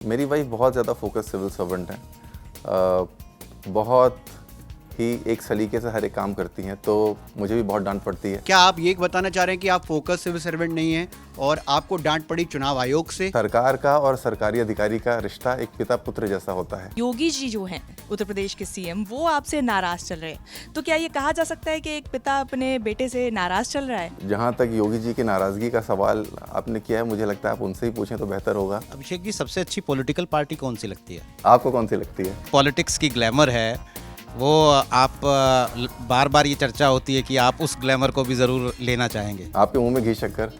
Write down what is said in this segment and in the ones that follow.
मेरी वाइफ बहुत ज़्यादा फोकस सिविल सर्वेंट है। बहुत ही एक सलीके से हर एक काम करती हैं, तो मुझे भी बहुत डांट पड़ती है। क्या आप ये बताना चाह रहे हैं कि आप फोकस सिविल सर्वेंट नहीं हैं और आपको डांट पड़ी चुनाव आयोग से? सरकार का और सरकारी अधिकारी का रिश्ता एक पिता पुत्र जैसा होता है। योगी जी जो हैं उत्तर प्रदेश के सीएम, वो आपसे नाराज चल रहे हैं, तो क्या ये कहा जा सकता है कि एक पिता अपने बेटे से नाराज चल रहा है? जहाँ तक योगी जी की नाराज़गी का सवाल आपने किया है, मुझे लगता है आप उनसे ही पूछें तो बेहतर होगा। अभिषेक जी, सबसे अच्छी पॉलिटिकल पार्टी कौन सी लगती है? आपको कौन सी लगती है? पॉलिटिक्स की ग्लैमर है वो, आप बार बार ये चर्चा होती है कि आप उस ग्लैमर को भी ज़रूर लेना चाहेंगे। आपके मुंह में घी शक्कर।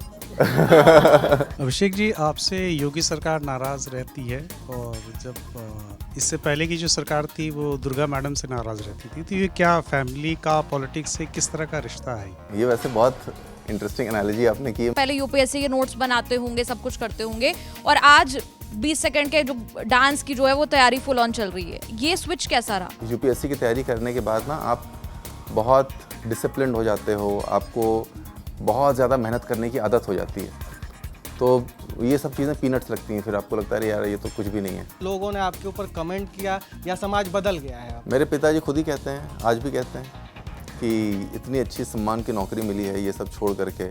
अभिषेक जी, आपसे योगी सरकार नाराज रहती है और जब इससे पहले की जो सरकार थी वो दुर्गा मैडम से नाराज रहती थी, तो ये क्या फैमिली का पॉलिटिक्स से किस तरह का रिश्ता है? ये वैसे बहुत इंटरेस्टिंग एनालॉजी आपने की है। पहले यूपीएससी के नोट्स बनाते होंगे, सब कुछ करते होंगे, और आज 20 सेकंड के जो डांस की जो है वो तैयारी फुल ऑन चल रही है। ये स्विच कैसा रहा? यूपीएससी की तैयारी करने के बाद ना आप बहुत डिसिप्लिन्ड हो जाते हो, आपको बहुत ज़्यादा मेहनत करने की आदत हो जाती है, तो ये सब चीज़ें पीनट्स लगती हैं। फिर आपको लगता है यार ये तो कुछ भी नहीं है। लोगों ने आपके ऊपर कमेंट किया या समाज बदल गया है? मेरे पिताजी खुद ही कहते हैं, आज भी कहते हैं कि इतनी अच्छी सम्मान की नौकरी मिली है, ये सब छोड़ करके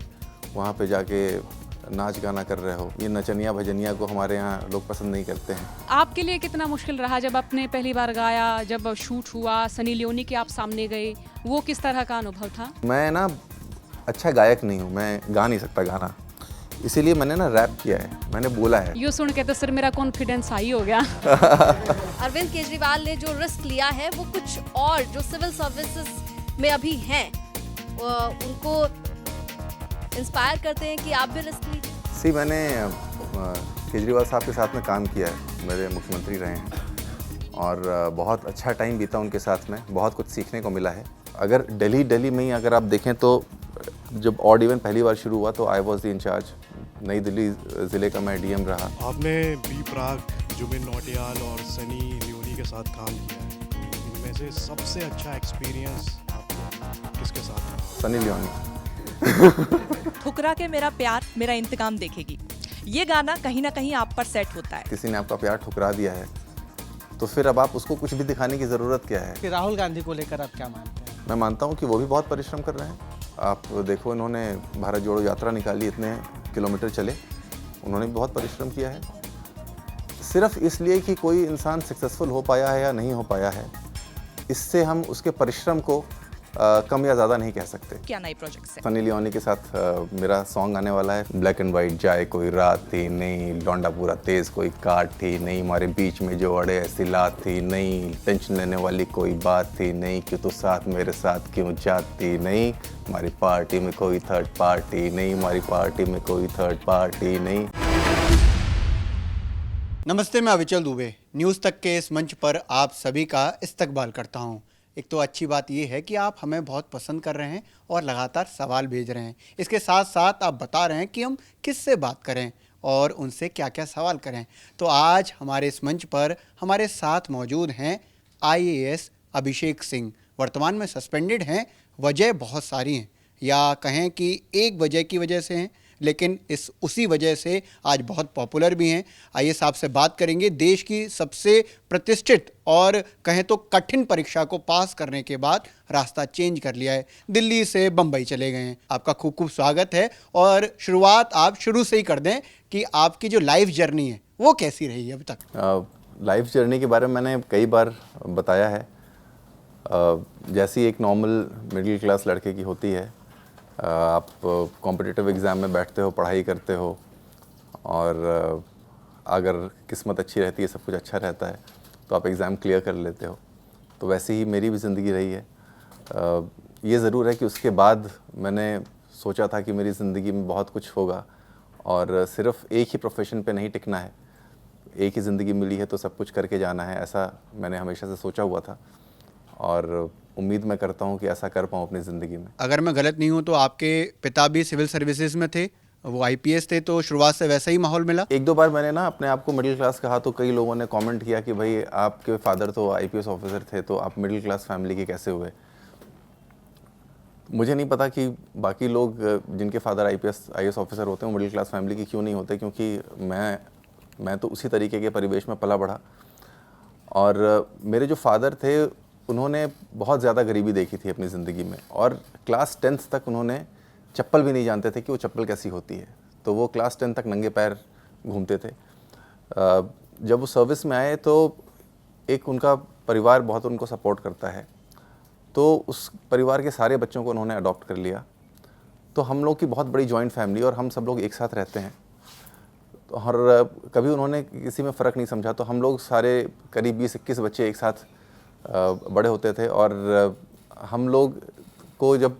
वहाँ पे जाके नाच गाना कर रहे हो। ये नचनिया भजनिया को हमारे यहाँ लोग पसंद नहीं करते हैं। आपके लिए कितना मुश्किल रहा जब आपने पहली बार गाया, जब शूट हुआ, सनी लियोनी के आप सामने गए, वो किस तरह का अनुभव था? मैं ना अच्छा गायक नहीं हूँ, मैं गा नहीं सकता गाना, इसीलिए मैंने ना रैप किया है, मैंने बोला है। यो सुन के तो सर मेरा कॉन्फिडेंस हाई हो गया। अरविंद केजरीवाल ने जो रिस्क लिया है वो कुछ और जो सिविल सर्विसेज में अभी हैं उनको इंस्पायर करते हैं कि आप भी रिस्क लीजिए। मैंने केजरीवाल साहब के साथ में काम किया है, मेरे मुख्यमंत्री रहे हैं और बहुत अच्छा टाइम बीता उनके साथ में, बहुत कुछ सीखने को मिला है। अगर दिल्ली में ही अगर आप देखें तो जब ऑड इवेंट पहली बार शुरू हुआ तो आई वॉज द इंचार्ज। नई दिल्ली ज़िले का मैं डीएम रहा। आपने बी प्राक, जुबिन नौटियाल और सनी लियोनी के साथ काम किया है, तो इनमें से सबसे अच्छा एक्सपीरियंस आपको किसके साथ रहा? सनी लियोनी। ठुकरा के मेरा प्यार मेरा इंतकाम देखेगी, ये गाना कहीं ना कहीं आप पर सेट होता है। किसी ने आपका प्यार ठुकरा दिया है तो फिर अब आप उसको कुछ भी दिखाने की ज़रूरत क्या है? कि राहुल गांधी को लेकर आप क्या मानते हैं? मैं मानता हूँ कि वो भी बहुत परिश्रम कर रहे हैं। आप देखो, इन्होंने भारत जोड़ो यात्रा निकाली, इतने किलोमीटर चले, उन्होंने भी बहुत परिश्रम किया है। सिर्फ इसलिए कि कोई इंसान सक्सेसफुल हो पाया है या नहीं हो पाया है, इससे हम उसके परिश्रम को कम या ज़्यादा नहीं कह सकते। क्या नए प्रोजेक्ट्स हैं? सनी लियोनी के साथ मेरा सॉन्ग आने वाला है। ब्लैक एंड वाइट जाए कोई रात थी नहीं, लौंडा पूरा तेज़ कोई काट थी नहीं, हमारे बीच में जो अड़े ऐसी लात थी नहीं, टेंशन लेने वाली कोई बात थी नहीं, क्यों तो साथ मेरे साथ क्यों जाती नहीं, हमारी पार्टी में कोई थर्ड पार्टी नहीं, हमारी पार्टी में कोई थर्ड पार्टी नहीं। नमस्ते, मैं अविचल दुबे। न्यूज़ तक के इस मंच पर आप सभी का इस्तकबाल करता हूं। एक तो अच्छी बात यह है कि आप हमें बहुत पसंद कर रहे हैं और लगातार सवाल भेज रहे हैं। इसके साथ साथ आप बता रहे हैं कि हम किससे बात करें और उनसे क्या क्या सवाल करें। तो आज हमारे इस मंच पर हमारे साथ मौजूद हैं आईएएस अभिषेक सिंह। वर्तमान में सस्पेंडेड हैं। वजह बहुत सारी हैं, या कहें कि एक वजह की वजह से हैं, लेकिन उसी वजह से आज बहुत पॉपुलर भी हैं। आइए साहब से बात करेंगे। देश की सबसे प्रतिष्ठित और कहें तो कठिन परीक्षा को पास करने के बाद रास्ता चेंज कर लिया है, दिल्ली से बम्बई चले गए हैं। आपका खूब खूब स्वागत है और शुरुआत आप शुरू से ही कर दें कि आपकी जो लाइफ जर्नी है वो कैसी रही है अब तक? लाइफ जर्नी के बारे में मैंने कई बार बताया है। जैसी एक नॉर्मल मिडिल क्लास लड़के की होती है, आप कॉम्पिटिटिव एग्ज़ाम में बैठते हो, पढ़ाई करते हो और अगर किस्मत अच्छी रहती है, सब कुछ अच्छा रहता है, तो आप एग्ज़ाम क्लियर कर लेते हो। तो वैसे ही मेरी भी ज़िंदगी रही है। ये ज़रूर है कि उसके बाद मैंने सोचा था कि मेरी ज़िंदगी में बहुत कुछ होगा और सिर्फ़ एक ही प्रोफेशन पे नहीं टिकना है, एक ही ज़िंदगी मिली है तो सब कुछ करके जाना है, ऐसा मैंने हमेशा से सोचा हुआ था और उम्मीद मैं करता हूँ कि ऐसा कर पाऊँ अपनी ज़िंदगी में। अगर मैं गलत नहीं हूँ तो आपके पिता भी सिविल सर्विसेज में थे, वो आईपीएस थे, तो शुरुआत से वैसा ही माहौल मिला? एक दो बार मैंने ना अपने आप को मिडिल क्लास कहा तो कई लोगों ने कमेंट किया कि भाई आपके फादर तो आईपीएस ऑफिसर थे, तो आप मिडिल क्लास फैमिली के कैसे हुए। मुझे नहीं पता कि बाकी लोग जिनके फादर आईएएस ऑफिसर होते हैं मिडिल क्लास फैमिली के क्यों नहीं होते, क्योंकि मैं मैं तो उसी तरीके के परिवेश में पला बढ़ा। और मेरे जो फादर थे उन्होंने बहुत ज़्यादा गरीबी देखी थी अपनी ज़िंदगी में, और क्लास 10th तक उन्होंने चप्पल भी नहीं जानते थे कि वो चप्पल कैसी होती है, तो वो क्लास 10 तक नंगे पैर घूमते थे। जब वो सर्विस में आए तो एक उनका परिवार बहुत उनको सपोर्ट करता है, तो उस परिवार के सारे बच्चों को उन्होंने अडॉप्ट कर लिया। तो हम लोग की बहुत बड़ी जॉइंट फैमिली, और हम सब लोग एक साथ रहते हैं। और कभी उन्होंने किसी में फ़र्क नहीं समझा, तो हम लोग सारे करीब 20-21 बच्चे एक साथ बड़े होते थे। और हम लोग को जब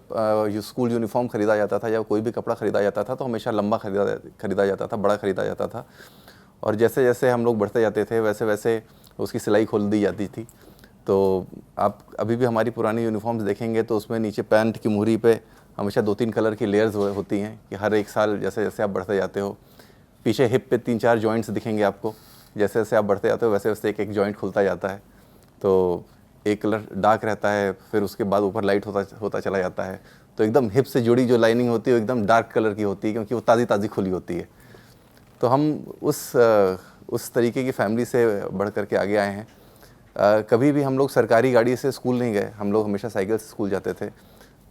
स्कूल यूनिफॉर्म ख़रीदा जाता था या कोई भी कपड़ा ख़रीदा जाता था तो हमेशा लंबा ख़रीदा जाता था, बड़ा ख़रीदा जाता था। और जैसे जैसे हम लोग बढ़ते जाते थे वैसे वैसे उसकी सिलाई खोल दी जाती थी। तो आप अभी भी हमारी पुरानी यूनिफॉर्म्स देखेंगे तो उसमें नीचे पैंट की मुहरी पे हमेशा 2-3 कलर की लेयर्स होती हैं कि हर एक साल जैसे जैसे आप बढ़ते जाते हो, पीछे हिप पे 3-4 जॉइंट्स दिखेंगे आपको, जैसे जैसे आप बढ़ते जाते हो वैसे वैसे एक एक जॉइंट खुलता जाता है। तो एक कलर डार्क रहता है, फिर उसके बाद ऊपर लाइट होता चला जाता है, तो एकदम हिप से जुड़ी जो लाइनिंग होती है वो एकदम डार्क कलर की होती है, क्योंकि वो ताज़ी खुली होती है। तो हम उस तरीके की फैमिली से बढ़ कर के आगे आए हैं। कभी भी हम लोग सरकारी गाड़ी से स्कूल नहीं गए, हम लोग हमेशा साइकिल से स्कूल जाते थे।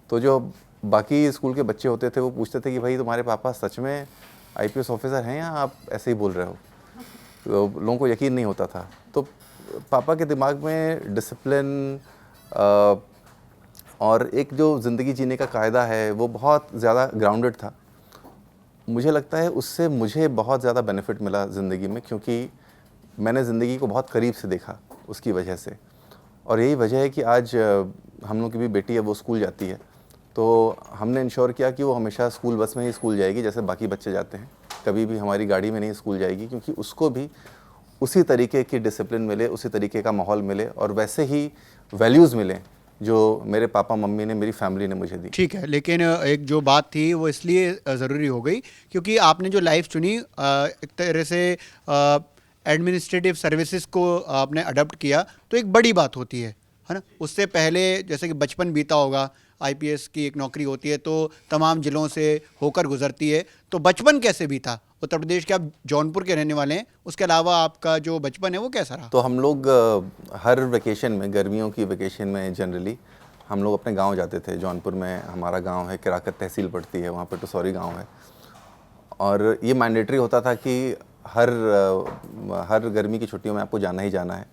तो जो बाकी स्कूल के बच्चे होते थे वो पूछते थे कि भाई तुम्हारे पापा सच में IPS ऑफिसर हैं या आप ऐसे ही बोल रहे हो? तो लोगों को यकीन नहीं होता था। तो पापा के दिमाग में डिसिप्लिन और एक जो ज़िंदगी जीने का कायदा है वो बहुत ज़्यादा ग्राउंडेड था। मुझे लगता है उससे मुझे बहुत ज़्यादा बेनिफिट मिला ज़िंदगी में, क्योंकि मैंने ज़िंदगी को बहुत करीब से देखा उसकी वजह से। और यही वजह है कि आज हम लोग की भी बेटी है वो स्कूल जाती है, तो हमने इंश्योर किया कि वो हमेशा स्कूल बस में ही स्कूल जाएगी जैसे बाकी बच्चे जाते हैं, कभी भी हमारी गाड़ी में नहीं स्कूल जाएगी, क्योंकि उसको भी उसी तरीके की डिसिप्लिन मिले, उसी तरीके का माहौल मिले और वैसे ही वैल्यूज़ मिले जो मेरे पापा मम्मी ने, मेरी फैमिली ने मुझे दी। ठीक है, लेकिन एक जो बात थी वो इसलिए ज़रूरी हो गई क्योंकि आपने जो लाइफ चुनी, एक तरह से एडमिनिस्ट्रेटिव सर्विसेज को आपने अडॉप्ट किया, तो एक बड़ी बात होती है ना। उससे पहले जैसे कि बचपन बीता होगा, IPS की एक नौकरी होती है तो तमाम ज़िलों से होकर गुजरती है, तो बचपन कैसे बीता? उत्तर प्रदेश के आप जौनपुर के रहने वाले हैं, उसके अलावा आपका जो बचपन है वो कैसा रहा? तो हम लोग हर वेकेशन में, गर्मियों की वेकेशन में जनरली हम लोग अपने गांव जाते थे। जौनपुर में हमारा गांव है, किराकत तहसील पड़ती है, वहाँ पे टुसौरी गांव है। और ये मैंडेटरी होता था कि हर गर्मी की छुट्टियों में आपको जाना ही जाना है।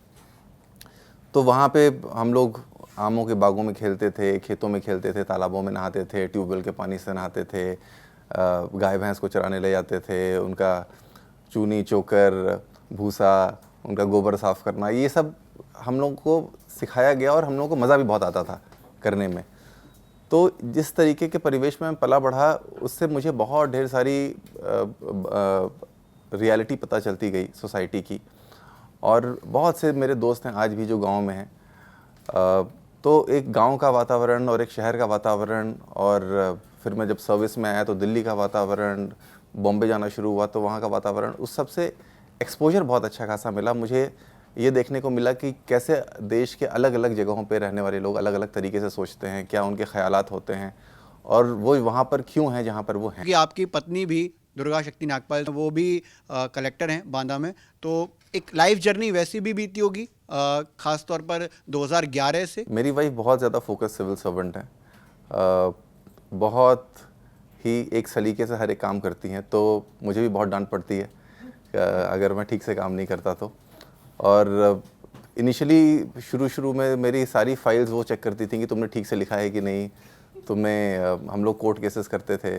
तो वहाँ पे हम लोग आमों के बागों में खेलते थे, खेतों में खेलते थे, तालाबों में नहाते थे, ट्यूबवेल के पानी से नहाते थे, गाय भैंस को चराने ले जाते थे, उनका चूनी चोकर भूसा, उनका गोबर साफ़ करना, ये सब हम लोग को सिखाया गया और हम लोग को मज़ा भी बहुत आता था करने में। तो जिस तरीके के परिवेश में मैं पला बढ़ा उससे मुझे बहुत ढेर सारी रियलिटी पता चलती गई सोसाइटी की। और बहुत से मेरे दोस्त हैं आज भी जो गांव में हैं। तो एक गांव का वातावरण और एक शहर का वातावरण, और फिर मैं जब सर्विस में आया तो दिल्ली का वातावरण, बॉम्बे जाना शुरू हुआ तो वहाँ का वातावरण, उस सब से एक्सपोजर बहुत अच्छा खासा मिला। मुझे ये देखने को मिला कि कैसे देश के अलग अलग जगहों पे रहने वाले लोग अलग अलग तरीके से सोचते हैं, क्या उनके ख्यालात होते हैं और वो वहाँ पर क्यों हैं जहाँ पर वो हैं। कि आपकी पत्नी भी दुर्गा शक्ति नागपाल, वो भी कलेक्टर हैं बांदा में, तो एक लाइफ जर्नी वैसी भी बीती होगी, ख़ास तौर पर 2011 से। मेरी वाइफ बहुत ज़्यादा फोकस सिविल सर्वेंट है, बहुत ही एक सलीके से हर एक काम करती हैं, तो मुझे भी बहुत डांट पड़ती है अगर मैं ठीक से काम नहीं करता तो। और इनिशियली शुरू में मेरी सारी फाइल्स वो चेक करती थी कि तुमने ठीक से लिखा है कि नहीं, हम लोग कोर्ट केसेस करते थे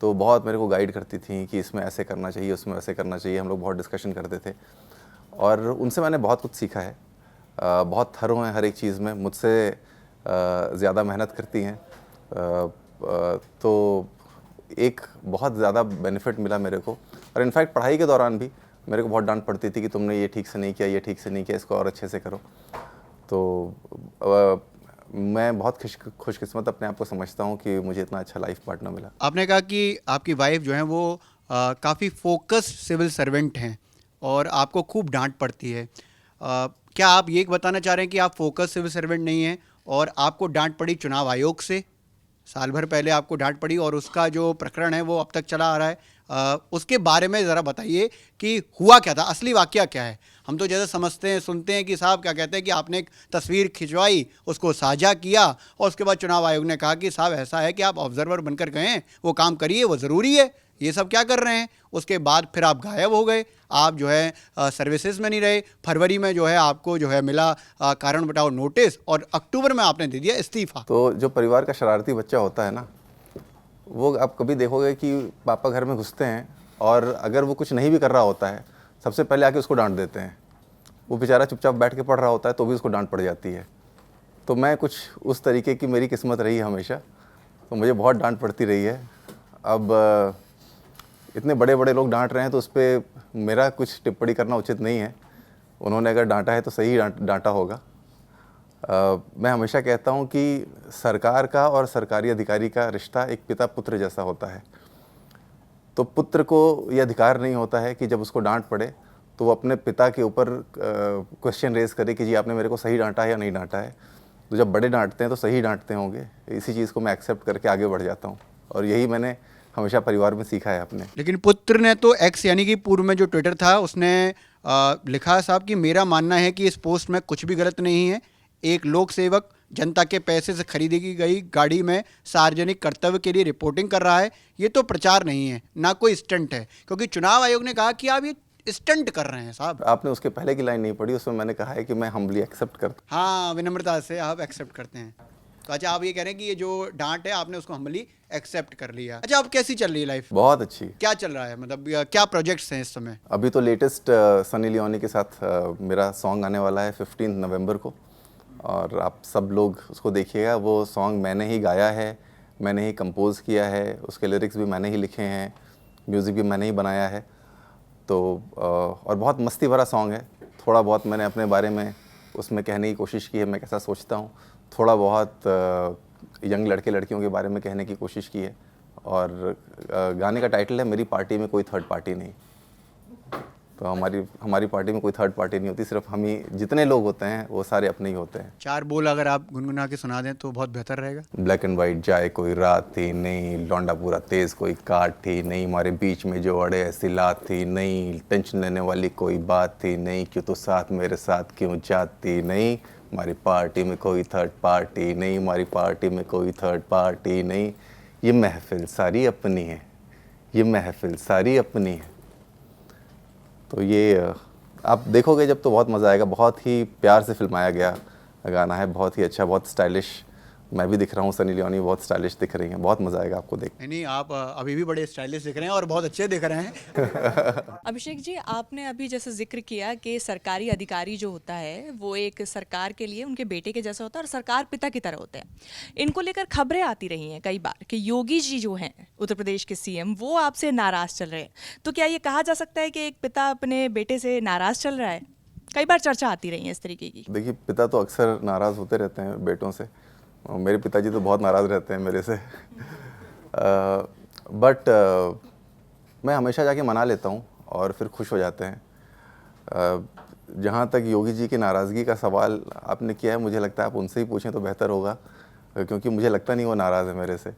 तो बहुत मेरे को गाइड करती थी कि इसमें ऐसे करना चाहिए, उसमें वैसे करना चाहिए। हम लोग बहुत डिस्कशन करते थे और उनसे मैंने बहुत कुछ सीखा है। बहुत थरो हैं हर एक चीज़ में, मुझसे ज़्यादा मेहनत करती हैं, तो एक बहुत ज़्यादा बेनिफिट मिला मेरे को। और इनफैक्ट पढ़ाई के दौरान भी मेरे को बहुत डांट पड़ती थी कि तुमने ये ठीक से नहीं किया, ये ठीक से नहीं किया, इसको और अच्छे से करो। तो मैं बहुत खुशकिस्मत अपने आप को समझता हूँ कि मुझे इतना अच्छा लाइफ पार्टनर मिला। आपने कहा कि आपकी वाइफ जो है वो काफ़ी फोकस्ड सिविल सर्वेंट हैं और आपको खूब डांट पड़ती है। क्या आप ये बताना चाह रहे हैं कि आप फोकस सिविल सर्वेंट नहीं हैं और आपको डांट पड़ी चुनाव आयोग से? साल भर पहले आपको डांट पड़ी और उसका जो प्रकरण है वो अब तक चला आ रहा है। उसके बारे में ज़रा बताइए कि हुआ क्या था, असली वाकया क्या है। हम तो जैसे समझते हैं, सुनते हैं कि साहब क्या कहते हैं कि आपने एक तस्वीर खिंचवाई, उसको साझा किया और उसके बाद चुनाव आयोग ने कहा कि साहब ऐसा है कि आप ऑब्जर्वर बनकर गए हैं, वो काम करिए, वो ज़रूरी है, ये सब क्या कर रहे हैं। उसके बाद फिर आप गायब हो गए, आप जो है सर्विसेज में नहीं रहे। फरवरी में जो है आपको जो है मिला कारण बताओ नोटिस और अक्टूबर में आपने दे दिया इस्तीफा। तो जो परिवार का शरारती बच्चा होता है ना, वो आप कभी देखोगे कि पापा घर में घुसते हैं और अगर वो कुछ नहीं भी कर रहा होता है, सबसे पहले आके उसको डांट देते हैं। वो बेचारा चुपचाप बैठ के पढ़ रहा होता है तो भी उसको डांट पड़ जाती है। तो मैं कुछ उस तरीके की मेरी किस्मत रही हमेशा, तो मुझे बहुत डांट पड़ती रही है। अब इतने बड़े बड़े लोग डांट रहे हैं तो उस पर मेरा कुछ टिप्पणी करना उचित नहीं है। उन्होंने अगर डांटा है तो सही डांटा होगा। मैं हमेशा कहता हूँ कि सरकार का और सरकारी अधिकारी का रिश्ता एक पिता पुत्र जैसा होता है। तो पुत्र को ये अधिकार नहीं होता है कि जब उसको डांट पड़े तो वो अपने पिता के ऊपर क्वेश्चन रेज़ करे कि जी आपने मेरे को सही डांटा है या नहीं डांटा है। तो जब बड़े डांटते हैं तो सही डांटते होंगे, इसी चीज़ को मैं एक्सेप्ट करके आगे बढ़ जाता हूँ और यही मैंने हमेशा परिवार में सीखा है अपने। लेकिन पुत्र ने तो एक्स यानी कि पूर्व में जो ट्विटर था उसने लिखा है साहब कि मेरा मानना है कि इस पोस्ट में कुछ भी गलत नहीं है। एक लोक सेवक जनता के पैसे से खरीदी गई गाड़ी में सार्वजनिक कर्तव्य के लिए रिपोर्टिंग कर रहा है। ये तो प्रचार नहीं है, ना कोई स्टंट है, क्योंकि चुनाव आयोग ने कहा कि आप ये स्टंट कर रहे हैं साहब। आपने उसके पहले की लाइन नहीं पढ़ी, उसमें मैंने कहा है कि मैं हम्बली एक्सेप्ट करता हूँ। हाँ, विनम्रता से आप एक्सेप्ट करते हैं। तो अच्छा, आप ये कह रहे हैं कि ये जो डांट है आपने उसको हम्बली एक्सेप्ट कर लिया। अच्छा, अब कैसी चल रही है लाइफ? बहुत अच्छी। क्या चल रहा है, मतलब क्या प्रोजेक्ट्स हैं इस समय? अभी तो लेटेस्ट सनी लियोनी के साथ मेरा सॉन्ग आने वाला है 15 नवंबर को, और आप सब लोग उसको देखिएगा। वो सॉन्ग मैंने ही गाया है, मैंने ही कंपोज़ किया है, उसके लिरिक्स भी मैंने ही लिखे हैं, म्यूज़िक भी मैंने ही बनाया है। तो और बहुत मस्ती भरा सॉन्ग है। थोड़ा बहुत मैंने अपने बारे में उसमें कहने की कोशिश की है, मैं कैसा सोचता हूँ। थोड़ा बहुत यंग लड़के लड़कियों के बारे में कहने की कोशिश की है। और गाने का टाइटल है मेरी पार्टी में कोई थर्ड पार्टी नहीं। तो हमारी पार्टी में कोई थर्ड पार्टी नहीं होती, सिर्फ हम ही, जितने लोग होते हैं वो सारे अपने ही होते हैं। 4 बोल अगर आप गुनगुना के सुना दें तो बहुत बेहतर रहेगा। ब्लैक एंड वाइट जाए कोई रात थी नहीं, लौंडा पूरा तेज़ कोई काट थी नहीं, हमारे बीच में जो अड़े ऐसी लात थी नहीं, टेंशन लेने वाली कोई बात थी नहीं, क्यों तो साथ मेरे साथ क्यों जाती नहीं, हमारी पार्टी में कोई थर्ड पार्टी नहीं, हमारी पार्टी में कोई थर्ड पार्टी नहीं, ये महफिल सारी अपनी है, ये महफिल सारी अपनी है। तो ये आप देखोगे जब तो बहुत मज़ा आएगा। बहुत ही प्यार से फिल्माया गया गाना है, बहुत ही अच्छा, बहुत स्टाइलिश। मैं भी दिख रहा हूँ, सनी लियोनी बहुत स्टाइलिश दिख रही हैं, बहुत मज़ा आएगा आपको देख। नहीं, आप अभी भी बड़े स्टाइलिश दिख रहे हैं और बहुत अच्छे दिख रहे हैं। अभिषेक जी, आपने अभी जैसे जिक्र किया कि सरकारी अधिकारी जो होता है वो एक सरकार के लिए उनके बेटे के जैसा होता है और सरकार पिता की तरह होते हैं। इनको लेकर खबरें आती रही हैं कई बार कि योगी जी जो हैं उत्तर प्रदेश के सीएम, वो आपसे नाराज़ चल रहे हैं। तो क्या ये कहा जा सकता है कि एक पिता अपने बेटे से नाराज़ चल रहा है? कई बार चर्चा आती रही है इस तरीके की। देखिए, पिता तो अक्सर नाराज़ होते रहते हैं बेटों से, और मेरे पिताजी तो बहुत नाराज़ रहते हैं मेरे से। बट मैं हमेशा जाके मना लेता हूँ और फिर खुश हो जाते हैं। जहाँ तक योगी जी की नाराज़गी का सवाल आपने किया है, मुझे लगता है आप उनसे ही पूछें तो बेहतर होगा, क्योंकि मुझे लगता नहीं वो नाराज़ है मेरे से।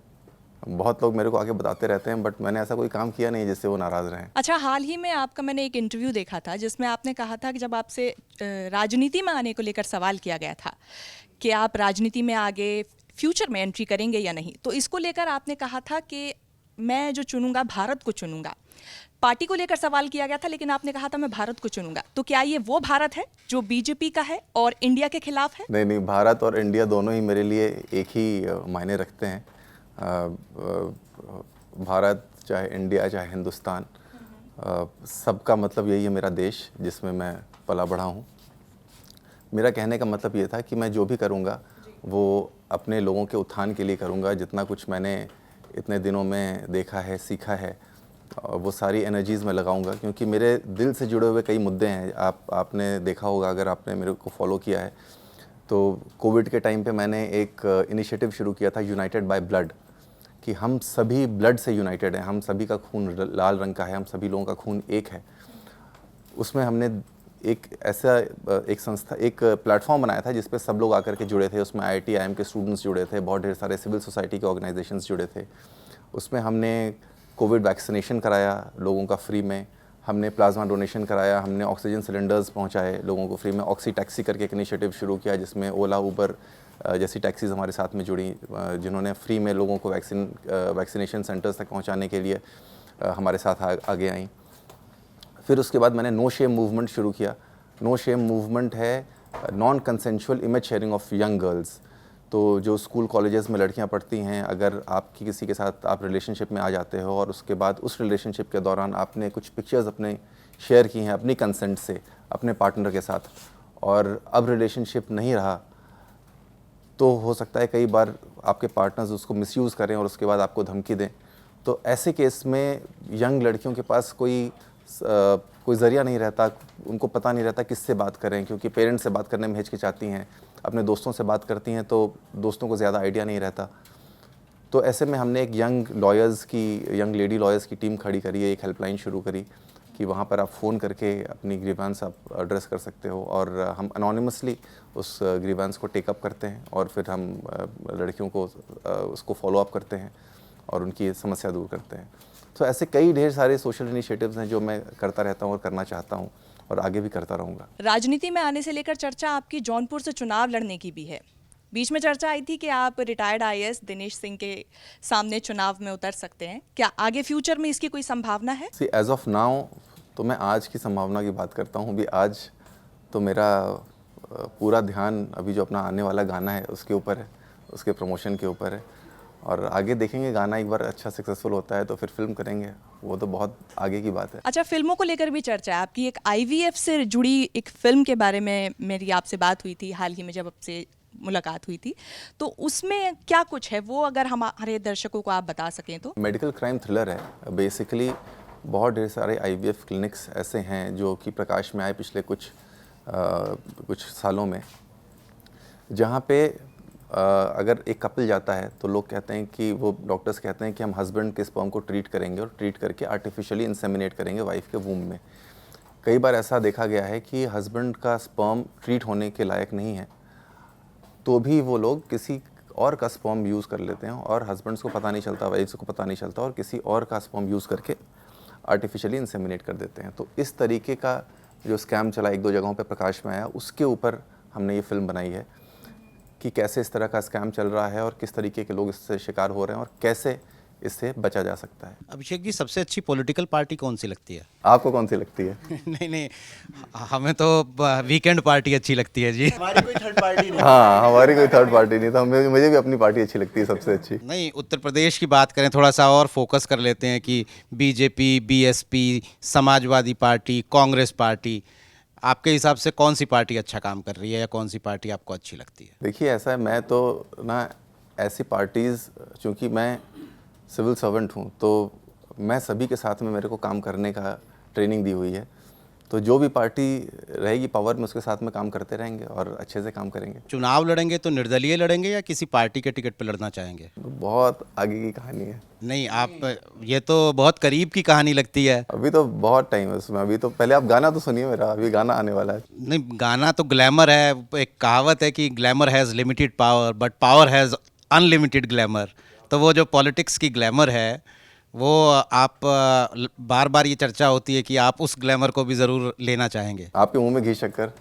बहुत लोग मेरे को आके बताते रहते हैं, बट मैंने ऐसा कोई काम किया नहीं जिससे वो नाराज़ रहें। अच्छा, हाल ही में आपका मैंने एक इंटरव्यू देखा था जिसमें आपने कहा था कि जब आपसे राजनीति में आने को लेकर सवाल किया गया था कि आप राजनीति में आगे फ्यूचर में एंट्री करेंगे या नहीं, तो इसको लेकर आपने कहा था कि मैं जो चुनूंगा भारत को चुनूंगा। पार्टी को लेकर सवाल किया गया था, लेकिन आपने कहा था मैं भारत को चुनूंगा। तो क्या ये वो भारत है जो बीजेपी का है और इंडिया के खिलाफ है? नहीं, भारत और इंडिया दोनों ही मेरे लिए एक ही मायने रखते हैं। भारत चाहे इंडिया चाहे हिंदुस्तान, सबका मतलब यही है मेरा देश जिसमें मैं पला बढ़ा हूँ। मेरा कहने का मतलब ये था कि मैं जो भी करूँगा वो अपने लोगों के उत्थान के लिए करूँगा। जितना कुछ मैंने इतने दिनों में देखा है, सीखा है, वो सारी एनर्जीज़ में लगाऊंगा, क्योंकि मेरे दिल से जुड़े हुए कई मुद्दे हैं। आपने देखा होगा, अगर आपने मेरे को फॉलो किया है तो कोविड के टाइम पे मैंने एक इनिशिएटिव शुरू किया था, यूनाइटेड बाय ब्लड, कि हम सभी ब्लड से यूनाइटेड हैं, हम सभी का खून लाल रंग का है, हम सभी लोगों का खून एक है। उसमें हमने एक ऐसा एक संस्था एक प्लेटफॉर्म बनाया था जिस पे सब लोग आकर के जुड़े थे। उसमें IIT IIM के स्टूडेंट्स जुड़े थे, बहुत ढेर सारे सिविल सोसाइटी के ऑर्गेनाइजेशंस जुड़े थे। उसमें हमने कोविड वैक्सीनेशन कराया लोगों का फ्री में, हमने प्लाज्मा डोनेशन कराया, हमने ऑक्सीजन सिलेंडर्स पहुंचाए लोगों को फ्री में। ऑक्सी टैक्सी करके एक इनिशिएटिव शुरू किया जिसमें ओला उबर जैसी टैक्सीज हमारे साथ में जुड़ी, जिन्होंने फ्री में लोगों को वैक्सीनेशन सेंटर्स तक पहुंचाने के लिए हमारे साथ आगे आई। फिर उसके बाद मैंने नो शेम मूवमेंट शुरू किया। नो शेम मूवमेंट है non consensual image sharing of young girls. तो जो स्कूल कॉलेजेस में लड़कियां पढ़ती हैं, अगर आपकी किसी के साथ आप रिलेशनशिप में आ जाते हो और उसके बाद उस रिलेशनशिप के दौरान आपने कुछ पिक्चर्स अपने शेयर की हैं अपनी कंसेंट से अपने पार्टनर के साथ, और अब रिलेशनशिप नहीं रहा, तो हो सकता है कई बार आपके पार्टनर्स उसको मिसयूज़ करें और उसके बाद आपको धमकी दें। तो ऐसे केस में यंग लड़कियों के पास कोई ज़रिया नहीं रहता, उनको पता नहीं रहता किससे बात करें, क्योंकि पेरेंट्स से बात करने में हिचकिचाती हैं, अपने दोस्तों से बात करती हैं तो दोस्तों को ज़्यादा आइडिया नहीं रहता। तो ऐसे में हमने एक यंग लेडी लॉयर्स की टीम खड़ी करी है, एक हेल्पलाइन शुरू करी कि वहाँ पर आप फ़ोन करके अपनी ग्रीवेंस आप एड्रेस कर सकते हो, और हम अनोनिमसली उस ग्रीवेंस को टेकअप करते हैं और फिर हम लड़कियों को उसको फॉलो अप करते हैं और उनकी समस्या दूर करते हैं। तो ऐसे कई ढेर सारे सोशल इनिशिएटिव्स हैं जो मैं करता रहता हूँ और करना चाहता हूँ और आगे भी करता रहूँगा। राजनीति में आने से लेकर चर्चा आपकी जौनपुर से चुनाव लड़ने की भी है। बीच में चर्चा आई थी कि आप रिटायर्ड IAS दिनेश सिंह के सामने चुनाव में उतर सकते हैं। क्या आगे फ्यूचर में इसकी कोई संभावना है? एज ऑफ नाउ तो मैं आज की संभावना की बात करता हूँ। अभी आज तो मेरा पूरा ध्यान अभी जो अपना आने वाला गाना है उसके ऊपर है, उसके प्रमोशन के ऊपर है, और आगे देखेंगे गाना एक बार अच्छा सक्सेसफुल होता है तो फिर फिल्म करेंगे, वो तो बहुत आगे की बात है। अच्छा, फिल्मों को लेकर भी चर्चा है आपकी। एक IVF से जुड़ी एक फिल्म के बारे में मेरी आपसे बात हुई थी हाल ही में जब आपसे मुलाकात हुई थी, तो उसमें क्या कुछ है वो अगर हमारे दर्शकों को आप बता सकें तो। मेडिकल क्राइम थ्रिलर है बेसिकली। बहुत ढेर सारे IVF क्लिनिक्स ऐसे हैं जो कि प्रकाश में आए पिछले कुछ सालों में, जहाँ पे अगर एक कपल जाता है तो लोग कहते हैं कि वो डॉक्टर्स कहते हैं कि हम हस्बैंड के स्पर्म को ट्रीट करेंगे और ट्रीट करके आर्टिफिशियली इंसेमिनेट करेंगे वाइफ के वूम में। कई बार ऐसा देखा गया है कि हस्बैंड का स्पर्म ट्रीट होने के लायक नहीं है तो भी वो लोग किसी और का स्पर्म यूज़ कर लेते हैं और हस्बैंड्स को पता नहीं चलता, वाइफ्स को पता नहीं चलता, और किसी और का स्पर्म यूज़ करके आर्टिफिशियली इंसेमिनेट कर देते हैं। तो इस तरीके का जो स्कैम चला 1-2 जगहों पे प्रकाश में आया, उसके ऊपर हमने ये फिल्म बनाई है कि कैसे इस तरह का स्कैम चल रहा है और किस तरीके के लोग इससे शिकार हो रहे हैं और कैसे इससे बचा जा सकता है। अभिषेक जी, सबसे अच्छी पॉलिटिकल पार्टी कौन सी लगती है? आपको कौन सी लगती है? नहीं, हमें तो वीकेंड पार्टी अच्छी लगती है जी। हमारी कोई थर्ड पार्टी नहीं। हाँ, हमारी कोई थर्ड पार्टी नहीं था। मुझे भी अपनी पार्टी अच्छी लगती है सबसे अच्छी। नहीं, उत्तर प्रदेश की बात करें, थोड़ा सा और फोकस कर लेते हैं कि BJP, BSP, Samajwadi party, Congress party, आपके हिसाब से कौन सी पार्टी अच्छा काम कर रही है या कौन सी पार्टी आपको अच्छी लगती है? देखिए, ऐसा है, मैं तो ना ऐसी पार्टीज़, चूँकि मैं सिविल सर्वेंट हूँ तो मैं सभी के साथ में मेरे को काम करने का ट्रेनिंग दी हुई है, तो जो भी पार्टी रहेगी पावर में उसके साथ में काम करते रहेंगे और अच्छे से काम करेंगे। चुनाव लड़ेंगे तो निर्दलीय लड़ेंगे या किसी पार्टी के टिकट पर लड़ना चाहेंगे? बहुत आगे की कहानी है। नहीं, आप ये तो बहुत करीब की कहानी लगती है। अभी तो बहुत टाइम है उसमें। अभी तो पहले आप गाना तो सुनिए मेरा, अभी गाना आने वाला है। नहीं, गाना तो ग्लैमर है। एक कहावत है कि glamour has limited power but power has unlimited glamour. तो वो जो पॉलिटिक्स की ग्लैमर है वो आप बार बार ये चर्चा होती है कि आप उस ग्लैमर को भी ज़रूर लेना चाहेंगे। आपके मुंह में घी शक्कर।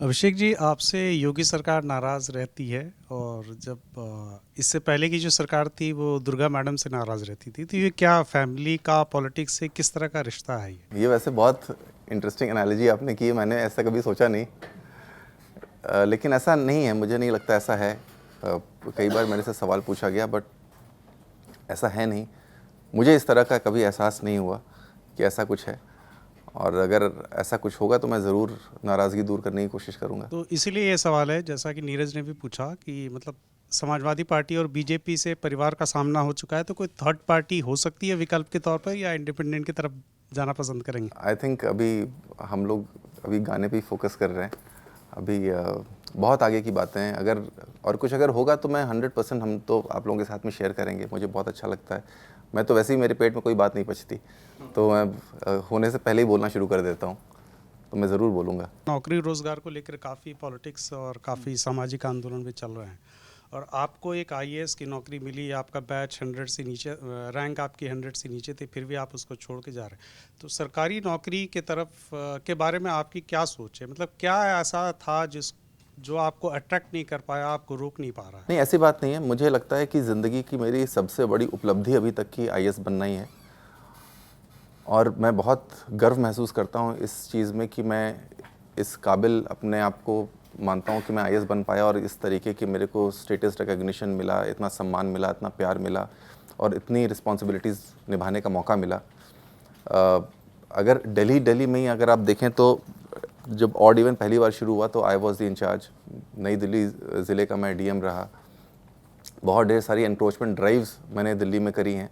अभिषेक जी, आपसे योगी सरकार नाराज़ रहती है और जब इससे पहले की जो सरकार थी वो दुर्गा मैडम से नाराज़ रहती थी, तो ये क्या फैमिली का पॉलिटिक्स से किस तरह का रिश्ता है? ये वैसे बहुत इंटरेस्टिंग एनालॉजी आपने की है, मैंने ऐसा कभी सोचा नहीं, लेकिन ऐसा नहीं है, मुझे नहीं लगता ऐसा है। कई बार मेरे से सवाल पूछा गया बट ऐसा है नहीं। मुझे इस तरह का कभी एहसास नहीं हुआ कि ऐसा कुछ है, और अगर ऐसा कुछ होगा तो मैं ज़रूर नाराज़गी दूर करने की कोशिश करूँगा। तो इसीलिए ये सवाल है, जैसा कि नीरज ने भी पूछा, कि मतलब समाजवादी पार्टी और BJP से परिवार का सामना हो चुका है, तो कोई थर्ड पार्टी हो सकती है विकल्प के तौर पर, या इंडिपेंडेंट की तरफ जाना पसंद करेंगे? आई थिंक अभी हम लोग अभी गाने पे ही फोकस कर रहे हैं। अभी बहुत आगे की बातें हैं। अगर होगा तो मैं 100% हम तो आप लोगों के साथ में शेयर करेंगे। मुझे बहुत अच्छा लगता है। मैं तो वैसे ही मेरे पेट में कोई बात नहीं पचती तो मैं होने से पहले ही बोलना शुरू कर देता हूँ। तो मैं ज़रूर बोलूँगा। नौकरी रोजगार को लेकर काफ़ी पॉलिटिक्स और काफ़ी सामाजिक आंदोलन भी चल रहे हैं, और आपको एक आईएएस की नौकरी मिली, आपका बैच 100 से नीचे, रैंक आपकी 100 से नीचे थी, फिर भी आप उसको छोड़ के जा रहे हैं। तो सरकारी नौकरी के तरफ के बारे में आपकी क्या सोच है? मतलब क्या ऐसा था जो आपको अट्रैक्ट नहीं कर पाया, आपको रोक नहीं पा रहा है? नहीं, ऐसी बात नहीं है। मुझे लगता है कि ज़िंदगी की मेरी सबसे बड़ी उपलब्धि अभी तक की आईएएस बनना ही है, और मैं बहुत गर्व महसूस करता हूँ इस चीज़ में कि मैं इस काबिल अपने आप को मानता हूँ कि मैं आईएएस बन पाया, और इस तरीके की मेरे को स्टेटस रिकग्निशन मिला, इतना सम्मान मिला, इतना प्यार मिला, और इतनी रिस्पॉन्सिबिलिटीज़ निभाने का मौका मिला। अगर दिल्ली में ही अगर आप देखें तो जब ऑड इवन पहली बार शुरू हुआ तो आई वॉज द इंचार्ज। नई दिल्ली ज़िले का मैं डीएम रहा। बहुत ढेर सारी एनक्रोचमेंट ड्राइव्स मैंने दिल्ली में करी हैं।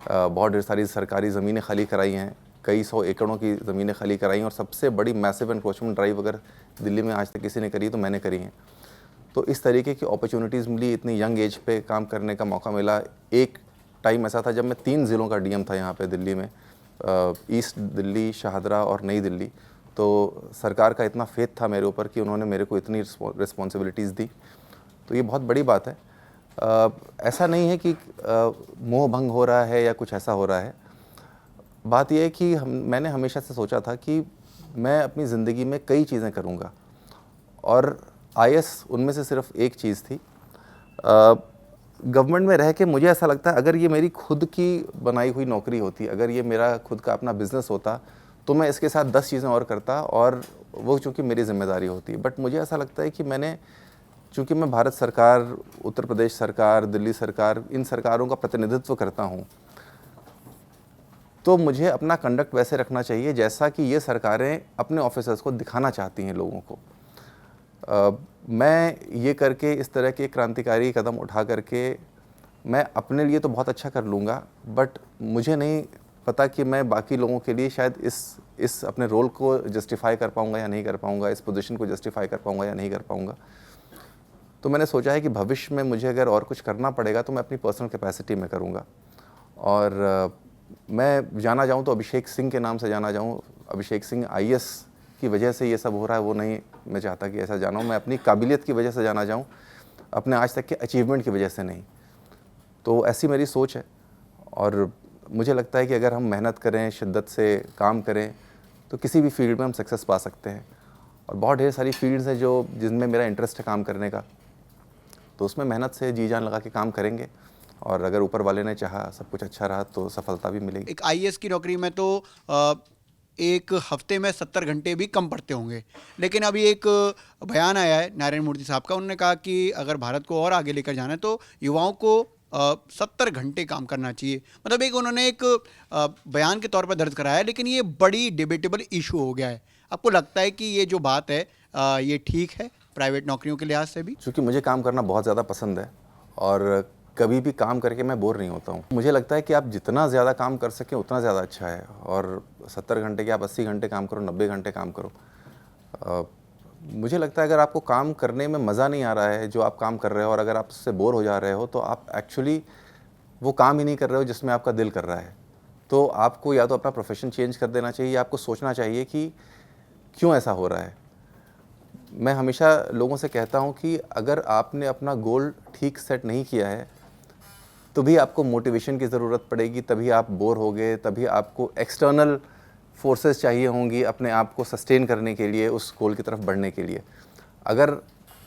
बहुत ढेर सारी सरकारी ज़मीनें खाली कराई हैं, कई 100 एकड़ों की ज़मीनें खाली कराई हैं, और सबसे बड़ी मैसिव एनक्रोचमेंट ड्राइव अगर दिल्ली में आज तक किसी ने करी तो मैंने करी हैं। तो इस तरीके की अपॉर्चुनिटीज़ मिली, इतनी यंग एज पे काम करने का मौका मिला। एक टाइम ऐसा था जब मैं 3 ज़िलों का डीएम था यहाँ पे दिल्ली में, ईस्ट दिल्ली, शाहदरा और नई दिल्ली। तो सरकार का इतना फेथ था मेरे ऊपर कि उन्होंने मेरे को इतनी रिस्पॉन्सिबिलिटीज़ दी, तो ये बहुत बड़ी बात है। ऐसा नहीं है कि मोह भंग हो रहा है या कुछ ऐसा हो रहा है। बात यह है कि मैंने हमेशा से सोचा था कि मैं अपनी ज़िंदगी में कई चीज़ें करूँगा, और आईएएस उनमें से सिर्फ एक चीज़ थी। गवर्नमेंट में रह के मुझे ऐसा लगता है अगर ये मेरी खुद की बनाई हुई नौकरी होती, अगर ये मेरा खुद का अपना बिज़नेस होता, तो मैं इसके साथ 10 चीज़ें और करता, और वो चूँकि मेरी ज़िम्मेदारी होती। बट मुझे ऐसा लगता है कि चूँकि मैं भारत सरकार, उत्तर प्रदेश सरकार, दिल्ली सरकार, इन सरकारों का प्रतिनिधित्व करता हूँ, तो मुझे अपना कंडक्ट वैसे रखना चाहिए जैसा कि ये सरकारें अपने ऑफिसर्स को दिखाना चाहती हैं लोगों को। मैं ये करके, इस तरह के क्रांतिकारी कदम उठा करके मैं अपने लिए तो बहुत अच्छा कर लूँगा, बट मुझे नहीं पता कि मैं बाकी लोगों के लिए शायद इस अपने रोल को जस्टिफाई कर पाऊँगा या नहीं कर पाऊँगा, इस पोजीशन को जस्टिफाई कर पाऊँगा या नहीं कर पाऊँगा। तो मैंने सोचा है कि भविष्य में मुझे अगर और कुछ करना पड़ेगा तो मैं अपनी पर्सनल कैपेसिटी में करूँगा। और मैं जाना जाऊँ तो अभिषेक सिंह के नाम से जाना जाऊँ। अभिषेक सिंह आईएएस की वजह से ये सब हो रहा है, वो नहीं मैं चाहता कि ऐसा जाना हूँ। मैं अपनी काबिलियत की वजह से जाना जाऊँ, अपने आज तक के अचीवमेंट की वजह से नहीं। तो ऐसी मेरी सोच है, और मुझे लगता है कि अगर हम मेहनत करें, शिद्दत से काम करें, तो किसी भी फील्ड में हम सक्सेस पा सकते हैं। और बहुत ढेर सारी फील्ड्स हैं जिनमें मेरा इंटरेस्ट है काम करने का, तो उसमें मेहनत से जी जान लगा के काम करेंगे, और अगर ऊपर वाले ने चाहा, सब कुछ अच्छा रहा, तो सफलता भी मिलेगी। एक आईएएस की नौकरी में तो एक हफ्ते में 70 घंटे भी कम पड़ते होंगे, लेकिन अभी एक बयान आया है नारायण मूर्ति साहब का। उन्होंने कहा कि अगर भारत को और आगे लेकर जाना है तो युवाओं को 70 घंटे काम करना चाहिए। मतलब एक उन्होंने एक बयान के तौर पर दर्ज कराया है, लेकिन ये बड़ी डिबेटेबल इशू हो गया है। आपको लगता है कि ये जो बात है ये ठीक है प्राइवेट नौकरियों के लिहाज से भी? क्योंकि मुझे काम करना बहुत ज़्यादा पसंद है, और कभी भी काम करके मैं बोर नहीं होता हूँ। मुझे लगता है कि आप जितना ज़्यादा काम कर सकें उतना ज़्यादा अच्छा है, और 70 घंटे के आप 80 घंटे काम करो, 90 घंटे काम करो। मुझे लगता है अगर आपको काम करने में मज़ा नहीं आ रहा है जो आप काम कर रहे हो, और अगर आप उससे बोर हो जा रहे हो, तो आप एक्चुअली वो काम ही नहीं कर रहे हो जिसमें आपका दिल कर रहा है। तो आपको या तो अपना प्रोफेशन चेंज कर देना चाहिए, या आपको सोचना चाहिए कि क्यों ऐसा हो रहा है। मैं हमेशा लोगों से कहता हूँ कि अगर आपने अपना गोल ठीक सेट नहीं किया है, तो भी आपको मोटिवेशन की ज़रूरत पड़ेगी, तभी आप बोर होगे, तभी आपको एक्सटर्नल फोर्सेस चाहिए होंगी अपने आप को सस्टेन करने के लिए, उस गोल की तरफ बढ़ने के लिए। अगर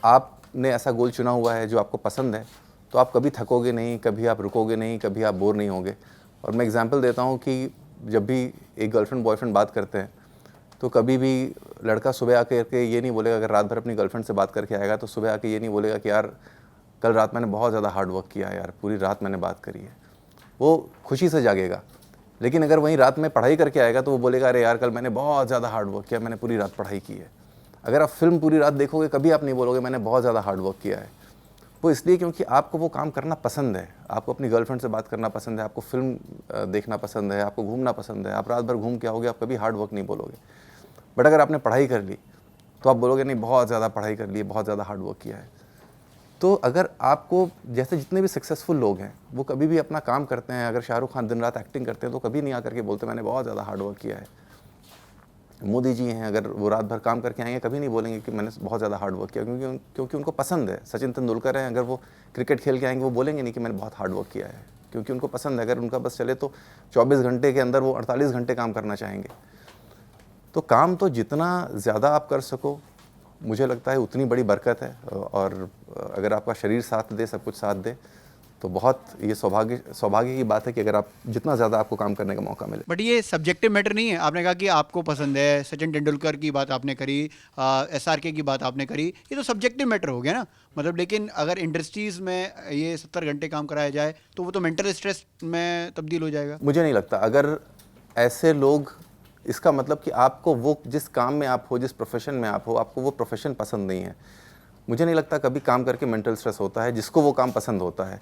आपने ऐसा गोल चुना हुआ है जो आपको पसंद है, तो आप कभी थकोगे नहीं, कभी आप रुकोगे नहीं, कभी आप बोर नहीं होगे। और मैं एग्जांपल देता हूँ कि जब भी एक गर्लफ्रेंड बॉयफ्रेंड बात करते हैं, तो कभी भी लड़का सुबह आकर के ये नहीं बोलेगा, अगर रात भर अपनी गर्लफ्रेंड से बात करके आएगा तो सुबह आके ये नहीं बोलेगा कि यार कल रात मैंने बहुत ज़्यादा हार्ड वर्क किया है, यार पूरी रात मैंने बात करी है। वो खुशी से जागेगा। लेकिन अगर वहीं रात में पढ़ाई करके आएगा तो वो बोलेगा अरे यार कल मैंने बहुत ज़्यादा हार्ड वर्क किया, मैंने पूरी रात पढ़ाई की है। अगर आप फिल्म पूरी रात देखोगे, कभी आप नहीं बोलोगे मैंने बहुत ज़्यादा हार्ड वर्क किया है। वो इसलिए क्योंकि आपको वो काम करना पसंद है, आपको अपनी गर्लफ्रेंड से बात करना पसंद है, आपको फिल्म देखना पसंद है, आपको घूमना पसंद है। आप रात भर घूम के आओगे, आप कभी हार्ड वर्क नहीं बोलोगे। बट अगर आपने पढ़ाई कर ली तो आप बोलोगे नहीं बहुत ज़्यादा पढ़ाई कर ली, बहुत ज़्यादा हार्ड वर्क किया है। तो अगर आपको, जैसे जितने भी सक्सेसफुल लोग हैं वो कभी भी अपना काम करते हैं, अगर शाहरुख खान दिन रात एक्टिंग करते हैं तो कभी नहीं आकर के बोलते मैंने बहुत ज़्यादा हार्ड वर्क किया है। मोदी जी हैं, अगर वो रात भर काम करके आएंगे कभी नहीं बोलेंगे कि मैंने बहुत ज़्यादा हार्ड वर्क किया, क्योंकि उनको पसंद है। सचिन तेंदुलकर हैं, अगर वो क्रिकेट खेल के आएंगे वो बोलेंगे नहीं कि मैंने बहुत हार्ड वर्क किया है, क्योंकि उनको पसंद है। अगर उनका बस चले तो 24 घंटे के अंदर वो 48 घंटे काम करना चाहेंगे। तो काम तो जितना ज़्यादा आप कर सको, मुझे लगता है उतनी बड़ी बरकत है। और अगर आपका शरीर साथ दे, सब कुछ साथ दे, तो बहुत ये सौभाग्य की बात है कि अगर आप जितना ज़्यादा आपको काम करने का मौका मिले। बट ये सब्जेक्टिव मैटर नहीं है। आपने कहा कि आपको पसंद है, सचिन तेंदुलकर की बात आपने करी, SRK की बात आपने करी, ये तो सब्जेक्टिव मैटर हो गया ना। मतलब लेकिन अगर इंडस्ट्रीज़ में ये 70 घंटे काम कराया जाए तो वो तो मेंटल स्ट्रेस में तब्दील हो जाएगा। मुझे नहीं लगता। अगर ऐसे लोग, इसका मतलब कि आपको वो जिस काम में आप हो, जिस प्रोफेशन में आप हो, आपको वो प्रोफेशन पसंद नहीं है। मुझे नहीं लगता कभी काम करके मेंटल स्ट्रेस होता है। जिसको वो काम पसंद होता है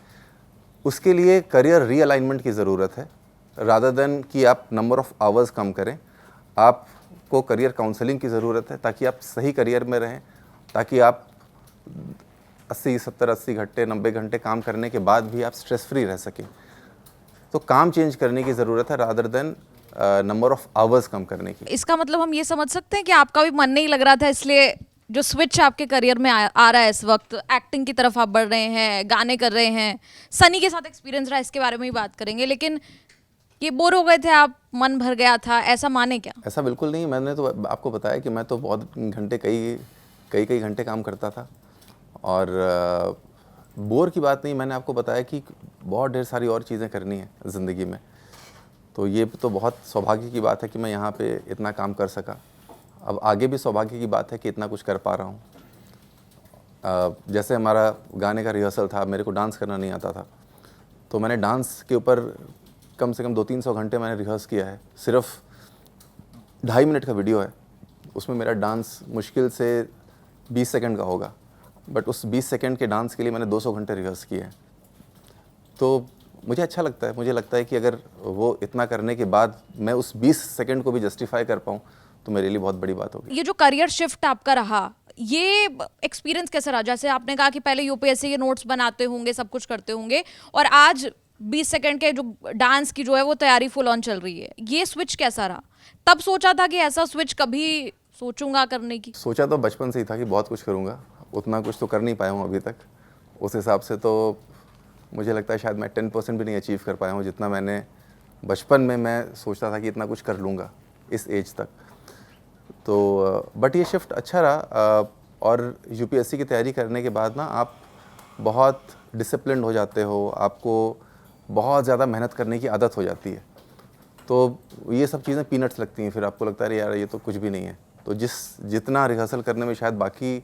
उसके लिए करियर रीअलाइनमेंट की ज़रूरत है, रादर देन कि आप नंबर ऑफ़ आवर्स कम करें। आपको करियर काउंसलिंग की ज़रूरत है ताकि आप सही करियर में रहें, ताकि आप 80 घंटे 90 घंटे काम करने के बाद भी आप स्ट्रेस फ्री रह सकें। तो काम चेंज करने की ज़रूरत है rather than number of hours कम करने की। इसका मतलब हम ये समझ सकते हैं कि आपका भी मन नहीं लग रहा था, इसलिए जो स्विच आपके करियर में आ रहा है इस वक्त, एक्टिंग की तरफ आप बढ़ रहे हैं, गाने कर रहे हैं। सनी के साथ एक्सपीरियंस रहा, इसके बारे में ही बात करेंगे, लेकिन ये बोर हो गए थे आप, मन भर गया था, ऐसा माने क्या? ऐसा बिल्कुल नहीं। मैंने तो आपको बताया कि मैं तो बहुत घंटे, कई घंटे काम करता था। और बोर की बात नहीं, मैंने आपको बताया कि बहुत ढेर सारी और चीज़ें करनी है ज़िंदगी में। तो ये तो बहुत सौभाग्य की बात है कि मैं यहाँ पे इतना काम कर सका। अब आगे भी सौभाग्य की बात है कि इतना कुछ कर पा रहा हूँ। जैसे हमारा गाने का रिहर्सल था, मेरे को डांस करना नहीं आता था, तो मैंने डांस के ऊपर कम से कम 200-300 घंटे मैंने रिहर्स किया है। सिर्फ 2.5 मिनट का वीडियो है, उसमें मेरा डांस मुश्किल से 20 सेकंड का होगा, बट उस 20 सेकंड के डांस के लिए मैंने 200 घंटे रिहर्स किए हैं। तो मुझे अच्छा लगता है। मुझे लगता है कि अगर वो इतना करने के बाद मैं उस 20 सेकंड को भी जस्टिफाई कर पाऊँ तो मेरे लिए बहुत बड़ी बात होगी। ये जो करियर शिफ्ट आपका रहा, ये एक्सपीरियंस कैसे रहा? जैसे आपने कहा कि पहले यूपीएससी के नोट्स बनाते होंगे, सब कुछ करते होंगे, और आज 20 सेकंड के जो डांस की जो है वो तैयारी फुल ऑन चल रही है। ये स्विच कैसा रहा? तब सोचा था कि ऐसा स्विच कभी सोचूंगा करने की? सोचा तो बचपन से ही था कि बहुत कुछ करूँगा, उतना कुछ तो कर नहीं पाया हूँ अभी तक। उस हिसाब से तो मुझे लगता है शायद मैं 10% भी नहीं अचीव कर पाया हूँ जितना मैंने बचपन में मैं सोचता था कि इतना कुछ कर लूँगा इस एज तक। तो बट ये शिफ्ट अच्छा रहा। और यूपीएससी की तैयारी करने के बाद ना आप बहुत डिसिप्लिन्ड हो जाते हो, आपको बहुत ज़्यादा मेहनत करने की आदत हो जाती है। तो ये सब चीज़ें पीनट्स लगती हैं, फिर आपको लगता है यार ये तो कुछ भी नहीं है। तो जितना रिहर्सल करने में शायद बाकी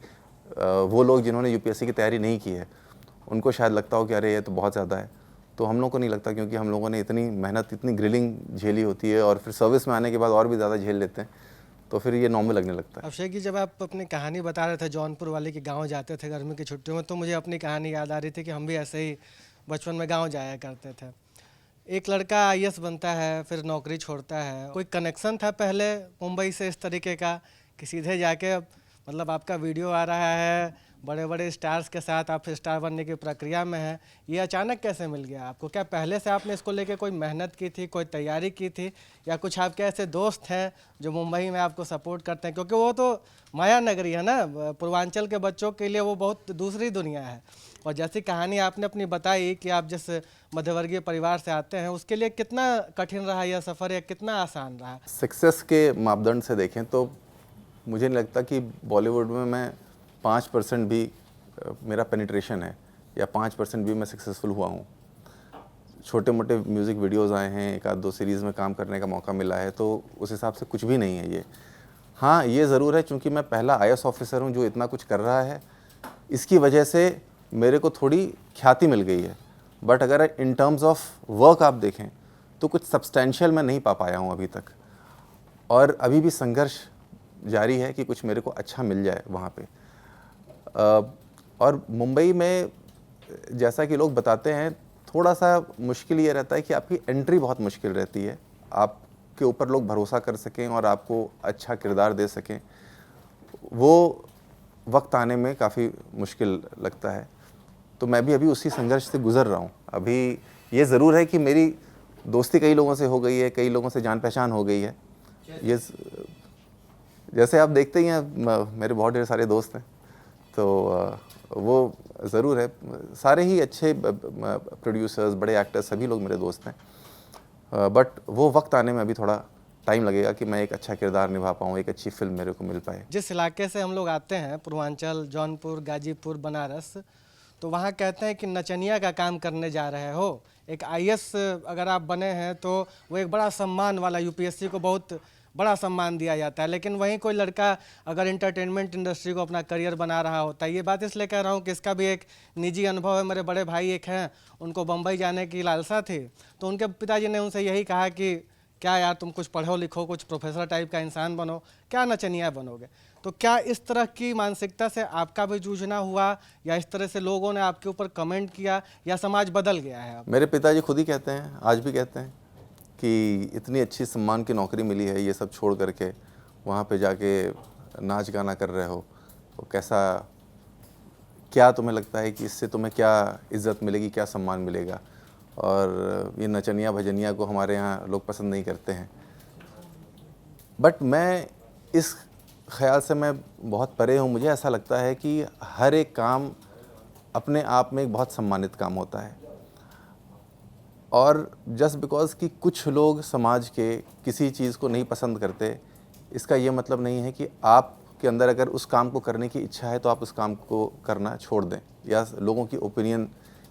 वो लोग जिन्होंने यूपीएससी की तैयारी नहीं की है उनको शायद लगता हो कि अरे ये तो बहुत ज़्यादा है, तो हम लोग को नहीं लगता, क्योंकि हम लोगों ने इतनी मेहनत, इतनी ग्रिलिंग झेली होती है और फिर सर्विस में आने के बाद और भी ज़्यादा झेल लेते हैं, तो फिर ये नॉर्मल लगने लगता है। अभिषेक जी, जब आप अपनी कहानी बता रहे थे जौनपुर वाले कि गांव जाते थे गर्मी की छुट्टियों में, तो मुझे अपनी कहानी याद आ रही थी कि हम भी ऐसे ही बचपन में गांव जाया करते थे। एक लड़का IAS बनता है, फिर नौकरी छोड़ता है। कोई कनेक्शन था पहले मुंबई से इस तरीके का कि सीधे जाके मतलब आपका वीडियो आ रहा है, बड़े बड़े स्टार्स के साथ आप स्टार बनने की प्रक्रिया में हैं, ये अचानक कैसे मिल गया आपको? क्या पहले से आपने इसको लेके कोई मेहनत की थी, कोई तैयारी की थी, या कुछ आपके ऐसे दोस्त हैं जो मुंबई में आपको सपोर्ट करते हैं? क्योंकि वो तो माया नगरी है ना, पूर्वांचल के बच्चों के लिए वो बहुत दूसरी दुनिया है। और जैसी कहानी आपने अपनी बताई कि आप जिस मध्यवर्गीय परिवार से आते हैं, उसके लिए कितना कठिन रहा यह सफ़र या कितना आसान रहा? सक्सेस के मापदंड से देखें तो मुझे नहीं लगता कि बॉलीवुड में मैं 5% भी मेरा पेनिट्रेशन है या 5% भी मैं सक्सेसफुल हुआ हूँ। छोटे मोटे म्यूज़िक वीडियोस आए हैं, 1-2 सीरीज़ में काम करने का मौका मिला है, तो उस हिसाब से कुछ भी नहीं है ये। हाँ, ये ज़रूर है चूँकि मैं पहला IAS ऑफिसर हूँ जो इतना कुछ कर रहा है, इसकी वजह से मेरे को थोड़ी ख्याति मिल गई है। बट अगर इन टर्म्स ऑफ वर्क आप देखें तो कुछ सब्सटेंशियल मैं नहीं पा पाया हूँ अभी तक, और अभी भी संघर्ष जारी है कि कुछ मेरे को अच्छा मिल जाए वहाँ पे। और मुंबई में जैसा कि लोग बताते हैं, थोड़ा सा मुश्किल ये रहता है कि आपकी एंट्री बहुत मुश्किल रहती है, आपके ऊपर लोग भरोसा कर सकें और आपको अच्छा किरदार दे सकें, वो वक्त आने में काफ़ी मुश्किल लगता है। तो मैं भी अभी उसी संघर्ष से गुज़र रहा हूँ। अभी ये ज़रूर है कि मेरी दोस्ती कई लोगों से हो गई है, कई लोगों से जान पहचान हो गई है। ये जैसे आप देखते ही हैं, मेरे बहुत ढेर सारे दोस्त हैं, तो वो ज़रूर है, सारे ही अच्छे प्रोड्यूसर्स, बड़े एक्टर्स, सभी लोग मेरे दोस्त हैं, बट वो वक्त आने में अभी थोड़ा टाइम लगेगा कि मैं एक अच्छा किरदार निभा पाऊँ, एक अच्छी फिल्म मेरे को मिल पाए। जिस इलाके से हम लोग आते हैं, पूर्वांचल, जौनपुर, गाजीपुर, बनारस, तो वहाँ कहते हैं कि नचनिया का काम करने जा रहे हो। एक आईएएस अगर आप बने हैं तो वो एक बड़ा सम्मान वाला, यूपीएससी को बहुत बड़ा सम्मान दिया जाता है, लेकिन वहीं कोई लड़का अगर इंटरटेनमेंट इंडस्ट्री को अपना करियर बना रहा होता है, ये बात इसलिए कह रहा हूँ कि इसका भी एक निजी अनुभव है। मेरे बड़े भाई एक हैं, उनको बम्बई जाने की लालसा थी, तो उनके पिताजी ने उनसे यही कहा कि क्या यार तुम कुछ पढ़ो लिखो, कुछ प्रोफेसर टाइप का इंसान बनो, क्या नचनिया बनोगे। तो क्या इस तरह की मानसिकता से आपका भी जूझना हुआ, या इस तरह से लोगों ने आपके ऊपर कमेंट किया, या समाज बदल गया है अब? मेरे पिताजी खुद ही कहते हैं, आज भी कहते हैं कि इतनी अच्छी सम्मान की नौकरी मिली है, ये सब छोड़ करके वहाँ पे जाके नाच गाना कर रहे हो, तो कैसा, क्या तुम्हें लगता है कि इससे तुम्हें क्या इज़्ज़त मिलेगी, क्या सम्मान मिलेगा। और ये नचनिया भजनिया को हमारे यहाँ लोग पसंद नहीं करते हैं। बट मैं इस ख़्याल से मैं बहुत परे हूँ। मुझे ऐसा लगता है कि हर एक काम अपने आप में एक बहुत सम्मानित काम होता है, और जस्ट बिकॉज़ कि कुछ लोग समाज के किसी चीज़ को नहीं पसंद करते, इसका ये मतलब नहीं है कि आपके अंदर अगर उस काम को करने की इच्छा है तो आप उस काम को करना छोड़ दें या लोगों की ओपिनियन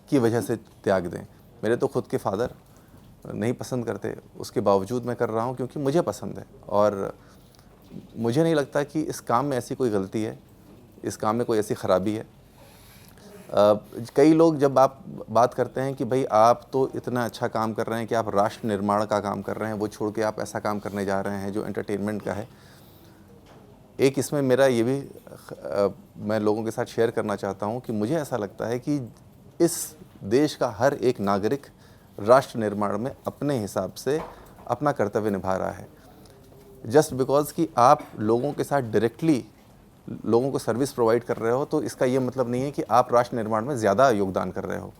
की वजह से त्याग दें। मेरे तो खुद के फादर नहीं पसंद करते, उसके बावजूद मैं कर रहा हूँ क्योंकि मुझे पसंद है, और मुझे नहीं लगता कि इस काम में ऐसी कोई गलती है, इस काम में कोई ऐसी ख़राबी है। कई लोग जब आप बात करते हैं कि भाई आप तो इतना अच्छा काम कर रहे हैं कि आप राष्ट्र निर्माण का काम कर रहे हैं, वो छोड़ के आप ऐसा काम करने जा रहे हैं जो एंटरटेनमेंट का है। एक इसमें मेरा ये भी मैं लोगों के साथ शेयर करना चाहता हूँ कि मुझे ऐसा लगता है कि इस देश का हर एक नागरिक राष्ट्र निर्माण में अपने हिसाब से अपना कर्तव्य निभा रहा है। जस्ट बिकॉज़ कि आप लोगों के साथ डायरेक्टली लोगों को सर्विस प्रोवाइड कर रहे हो, तो इसका ये मतलब नहीं है कि आप राष्ट्र निर्माण में ज़्यादा योगदान कर रहे हो।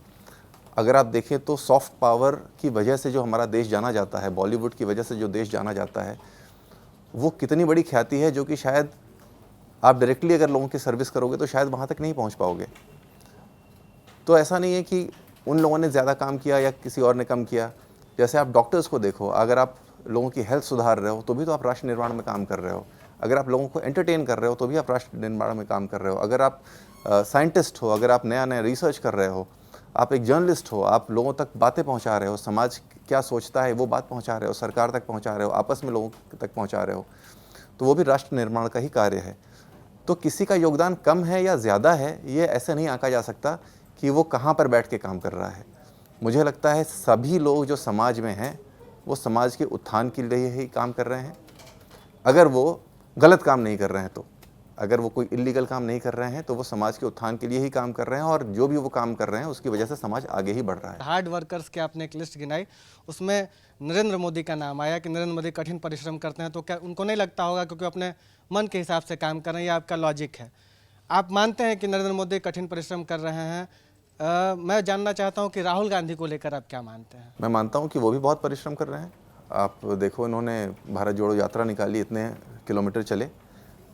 अगर आप देखें तो सॉफ्ट पावर की वजह से जो हमारा देश जाना जाता है, बॉलीवुड की वजह से जो देश जाना जाता है, वो कितनी बड़ी ख्याति है जो कि शायद आप डायरेक्टली अगर लोगों की सर्विस करोगे तो शायद वहाँ तक नहीं पहुँच पाओगे। तो ऐसा नहीं है कि उन लोगों ने ज़्यादा काम किया या किसी और ने कम किया। जैसे आप डॉक्टर्स को देखो, अगर आप लोगों की हेल्थ सुधार रहे हो तो भी तो आप राष्ट्र निर्माण में काम कर रहे हो। अगर आप लोगों को एंटरटेन कर रहे हो तो भी आप राष्ट्र निर्माण में काम कर रहे हो। अगर आप साइंटिस्ट हो, अगर आप नया नया रिसर्च कर रहे हो, आप एक जर्नलिस्ट हो, आप लोगों तक बातें पहुंचा रहे हो, समाज क्या सोचता है वो बात पहुंचा रहे हो, सरकार तक पहुंचा रहे हो, आपस में लोगों तक पहुंचा रहे हो, तो वो भी राष्ट्र निर्माण का ही कार्य है। तो किसी का योगदान कम है या ज़्यादा है, ये ऐसे नहीं आंका जा सकता कि वो कहाँ पर बैठ के काम कर रहा है। मुझे लगता है सभी लोग जो समाज में हैं वो समाज के उत्थान के लिए ही काम कर रहे हैं। अगर वो गलत काम नहीं कर रहे हैं, तो अगर वो कोई इलीगल काम नहीं कर रहे हैं तो वो समाज के उत्थान के लिए ही काम कर रहे हैं, और जो भी वो काम कर रहे हैं उसकी वजह से समाज आगे ही बढ़ रहा है। हार्ड वर्कर्स की आपने एक लिस्ट गिनाई, उसमें नरेंद्र मोदी का नाम आया कि नरेंद्र मोदी कठिन परिश्रम करते हैं, तो क्या उनको नहीं लगता होगा क्योंकि अपने मन के हिसाब से काम कर रहे हैं, ये आपका लॉजिक है। आप मानते हैं कि नरेंद्र मोदी कठिन परिश्रम कर रहे हैं। मैं जानना चाहता हूं कि राहुल गांधी को लेकर आप क्या मानते हैं? मैं मानता हूं कि वो भी बहुत परिश्रम कर रहे हैं। आप देखो, इन्होंने भारत जोड़ो यात्रा निकाली, इतने किलोमीटर चले,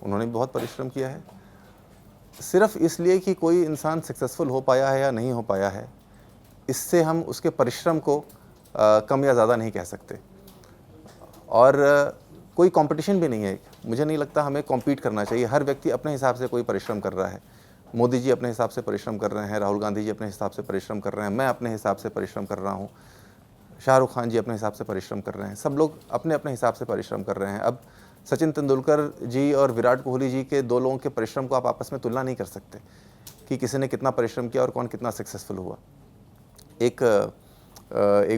उन्होंने भी बहुत परिश्रम किया है। सिर्फ इसलिए कि कोई इंसान सक्सेसफुल हो पाया है या नहीं हो पाया है, इससे हम उसके परिश्रम को कम या ज़्यादा नहीं कह सकते। और कोई कंपटीशन भी नहीं है। मुझे नहीं लगता हमें कॉम्पीट करना चाहिए। हर व्यक्ति अपने हिसाब से कोई परिश्रम कर रहा है। मोदी जी अपने हिसाब से परिश्रम कर रहे हैं, राहुल गांधी जी अपने हिसाब से परिश्रम कर रहे हैं, मैं अपने हिसाब से परिश्रम कर रहा हूँ, शाहरुख खान जी अपने हिसाब से परिश्रम कर रहे हैं, सब लोग अपने अपने हिसाब से परिश्रम कर रहे हैं। अब सचिन तेंदुलकर जी और विराट कोहली जी के दो लोगों के परिश्रम को आप आपस में तुलना नहीं कर सकते कि किसी ने कितना परिश्रम किया और कौन कितना सक्सेसफुल हुआ। एक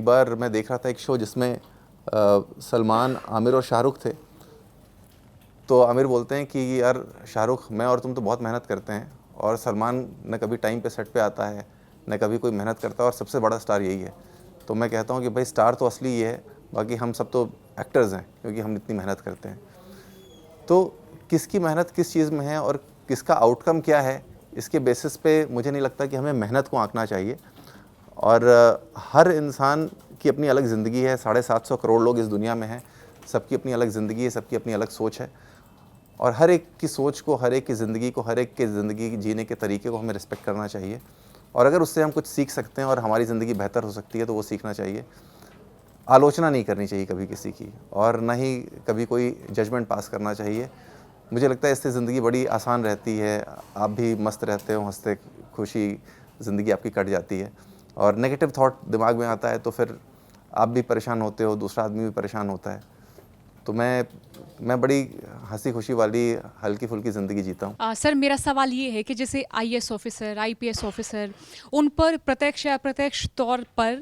बार मैं देख रहा था एक शो जिसमें सलमान, आमिर और शाहरुख थे। तो आमिर बोलते हैं कि यार शाहरुख, मैं और तुम तो बहुत मेहनत करते हैं, और सलमान न कभी टाइम पे सेट पे आता है, न कभी कोई मेहनत करता, और सबसे बड़ा स्टार यही है। तो मैं कहता हूँ कि भाई स्टार तो असली ये है, बाकी हम सब तो एक्टर्स हैं क्योंकि हम इतनी मेहनत करते हैं। तो किसकी मेहनत किस चीज़ में है और किसका आउटकम क्या है, इसके बेसिस पे मुझे नहीं लगता कि हमें मेहनत को आंकना चाहिए। और हर इंसान की अपनी अलग ज़िंदगी है। 750 करोड़ लोग इस दुनिया में हैं, सबकी अपनी अलग ज़िंदगी है, सबकी अपनी अलग सोच है। और हर एक की सोच को, हर एक की ज़िंदगी को, हर एक के ज़िंदगी जीने के तरीके को हमें रिस्पेक्ट करना चाहिए। और अगर उससे हम कुछ सीख सकते हैं और हमारी ज़िंदगी बेहतर हो सकती है तो वो सीखना चाहिए। आलोचना नहीं करनी चाहिए कभी किसी की, और ना ही कभी कोई जजमेंट पास करना चाहिए। मुझे लगता है इससे ज़िंदगी बड़ी आसान रहती है, आप भी मस्त रहते हो, हंसते खुशी ज़िंदगी आपकी कट जाती है। और नेगेटिव थॉट दिमाग में आता है तो फिर आप भी परेशान होते हो, दूसरा आदमी भी परेशान होता है। तो मैं बड़ी हंसी खुशी वाली हल्की फुल्की ज़िंदगी जीता हूँ। सर, मेरा सवाल ये है कि जैसे आईएएस ऑफिसर, आईपीएस ऑफिसर, उन पर प्रत्यक्ष या अप्रत्यक्ष तौर पर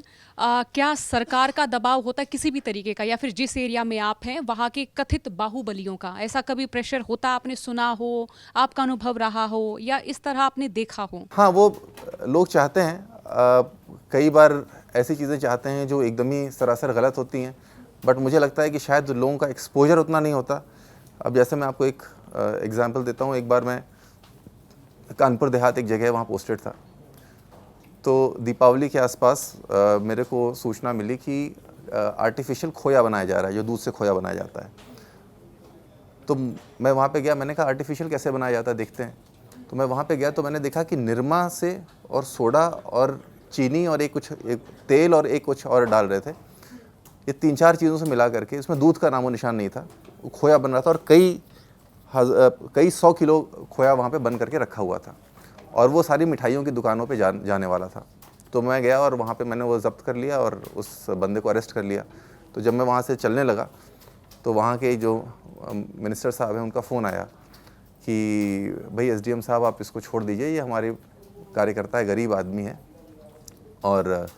क्या सरकार का दबाव होता है किसी भी तरीके का, या फिर जिस एरिया में आप हैं वहाँ के कथित बाहुबलियों का, ऐसा कभी प्रेशर होता, आपने सुना हो, आपका अनुभव रहा हो, या इस तरह आपने देखा हो? हाँ, वो लोग चाहते हैं, कई बार ऐसी चीज़ें चाहते हैं जो एकदम ही सरासर गलत होती हैं, बट मुझे लगता है कि शायद लोगों का एक्सपोजर उतना नहीं होता। अब जैसे मैं आपको एक एग्जांपल देता हूँ। एक बार मैं कानपुर देहात एक जगह वहाँ पोस्टेड था, तो दीपावली के आसपास मेरे को सूचना मिली कि आर्टिफिशियल खोया बनाया जा रहा है, जो दूध से खोया बनाया जाता है। तो मैं वहाँ पे गया, मैंने कहा आर्टिफिशियल कैसे बनाया जाता है, देखते हैं। तो मैं वहाँ पे गया तो मैंने देखा कि निरमा से और सोडा और चीनी और एक तेल और एक कुछ और डाल रहे थे। ये 3-4 चीज़ों से मिला करके, इसमें दूध का नामो निशान नहीं था, वो खोया बन रहा था, और कई 100 किलो खोया वहाँ पे बन करके रखा हुआ था, और वो सारी मिठाइयों की दुकानों पे जाने वाला था। तो मैं गया और वहाँ पे मैंने वो जब्त कर लिया और उस बंदे को अरेस्ट कर लिया। तो जब मैं वहाँ से चलने लगा तो वहाँ के जो मिनिस्टर साहब हैं उनका फ़ोन आया कि भाई एसडीएम साहब आप इसको छोड़ दीजिए, ये हमारे कार्यकर्ता है, गरीब आदमी है और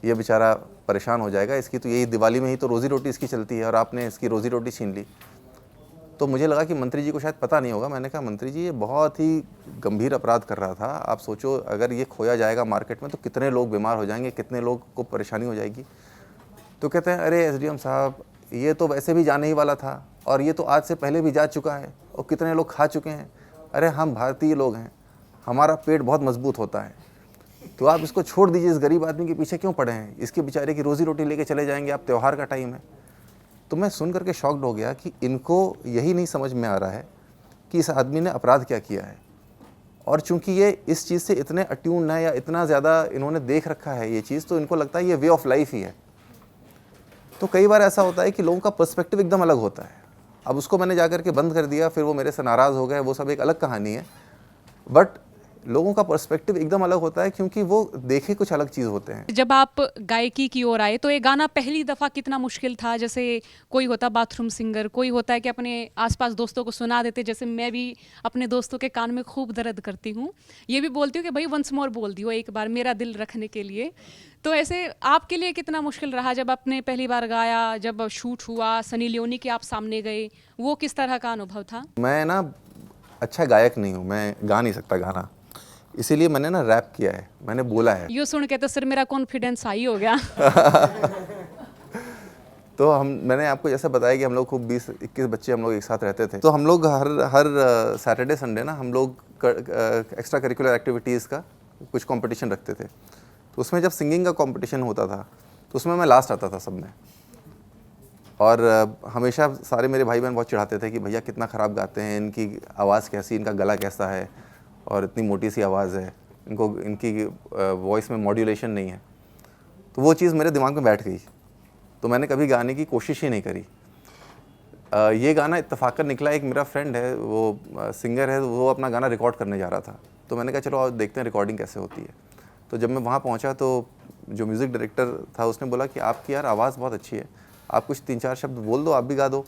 ये बेचारा परेशान हो जाएगा, इसकी तो यही दिवाली में ही तो रोज़ी रोटी इसकी चलती है और आपने इसकी रोज़ी रोटी छीन ली। तो मुझे लगा कि मंत्री जी को शायद पता नहीं होगा। मैंने कहा मंत्री जी ये बहुत ही गंभीर अपराध कर रहा था, आप सोचो अगर ये खोया जाएगा मार्केट में तो कितने लोग बीमार हो जाएंगे, कितने लोग को परेशानी हो जाएगी। तो कहते हैं अरे एसडीएम साहब ये तो वैसे भी जाने ही वाला था और ये तो आज से पहले भी जा चुका है और कितने लोग खा चुके हैं। अरे हम भारतीय लोग हैं, हमारा पेट बहुत मजबूत होता है, तो आप इसको छोड़ दीजिए, इस गरीब आदमी के पीछे क्यों पड़े हैं, इसके बेचारे की रोज़ी रोटी लेके चले जाएंगे, आप त्यौहार का टाइम है। तो मैं सुन करके शॉक्ड हो गया कि इनको यही नहीं समझ में आ रहा है कि इस आदमी ने अपराध क्या किया है, और चूंकि ये इस चीज़ से इतने अट्यून है या इतना ज़्यादा इन्होंने देख रखा है ये चीज़, तो इनको लगता है ये वे ऑफ लाइफ ही है। तो कई बार ऐसा होता है कि लोगों का पर्सपेक्टिव एकदम अलग होता है। अब उसको मैंने जाकर के बंद कर दिया, फिर वो मेरे से नाराज़ हो गए, वो सब एक अलग कहानी है। बट लोगों का पर्सपेक्टिव एकदम अलग होता है क्योंकि वो देखे कुछ अलग चीज़ होते हैं। जब आप गायकी की ओर आए तो ये गाना पहली दफ़ा कितना मुश्किल था? जैसे कोई होता बाथरूम सिंगर, कोई होता है कि अपने आसपास दोस्तों को सुना देते, जैसे मैं भी अपने दोस्तों के कान में खूब दर्द करती हूँ, ये भी बोलती हूँ कि भाई वंस मोर बोल दियो एक बार मेरा दिल रखने के लिए। तो ऐसे आपके लिए कितना मुश्किल रहा जब आपने पहली बार गाया, जब शूट हुआ, सनी लियोनी के आप सामने गए, वो किस तरह का अनुभव था? मैं ना अच्छा गायक नहीं हूँ, मैं गा नहीं सकता गाना, इसीलिए मैंने ना रैप किया है, मैंने बोला है। यो सुन के तो सर मेरा कॉन्फिडेंस हाई हो गया। तो मैंने आपको जैसे बताया कि हम लोग खूब 20-21 बच्चे हम लोग एक साथ रहते थे। तो हम लोग हर सैटरडे संडे ना हम लोग एक्स्ट्रा करिकुलर एक्टिविटीज़ का कुछ कंपटीशन रखते थे। तो उसमें जब सिंगिंग का कंपटीशन होता था तो उसमें मैं लास्ट आता था सब में, और हमेशा सारे मेरे भाई बहन बहुत चिढ़ाते थे कि भैया कितना ख़राब गाते हैं, इनकी आवाज़ कैसी, इनका गला कैसा है और इतनी मोटी सी आवाज़ है, इनकी वॉइस में मॉड्यूलेशन नहीं है। तो वो चीज़ मेरे दिमाग में बैठ गई, तो मैंने कभी गाने की कोशिश ही नहीं करी। ये गाना इत्तेफाकन निकला, एक मेरा फ्रेंड है वो सिंगर है, वो अपना गाना रिकॉर्ड करने जा रहा था, तो मैंने कहा चलो देखते हैं रिकॉर्डिंग कैसे होती है। तो जब मैं वहाँ पहुँचा तो जो म्यूज़िक डायरेक्टर था उसने बोला कि आपकी यार आवाज़ बहुत अच्छी है, आप कुछ 3-4 शब्द बोल दो, आप भी गा दो।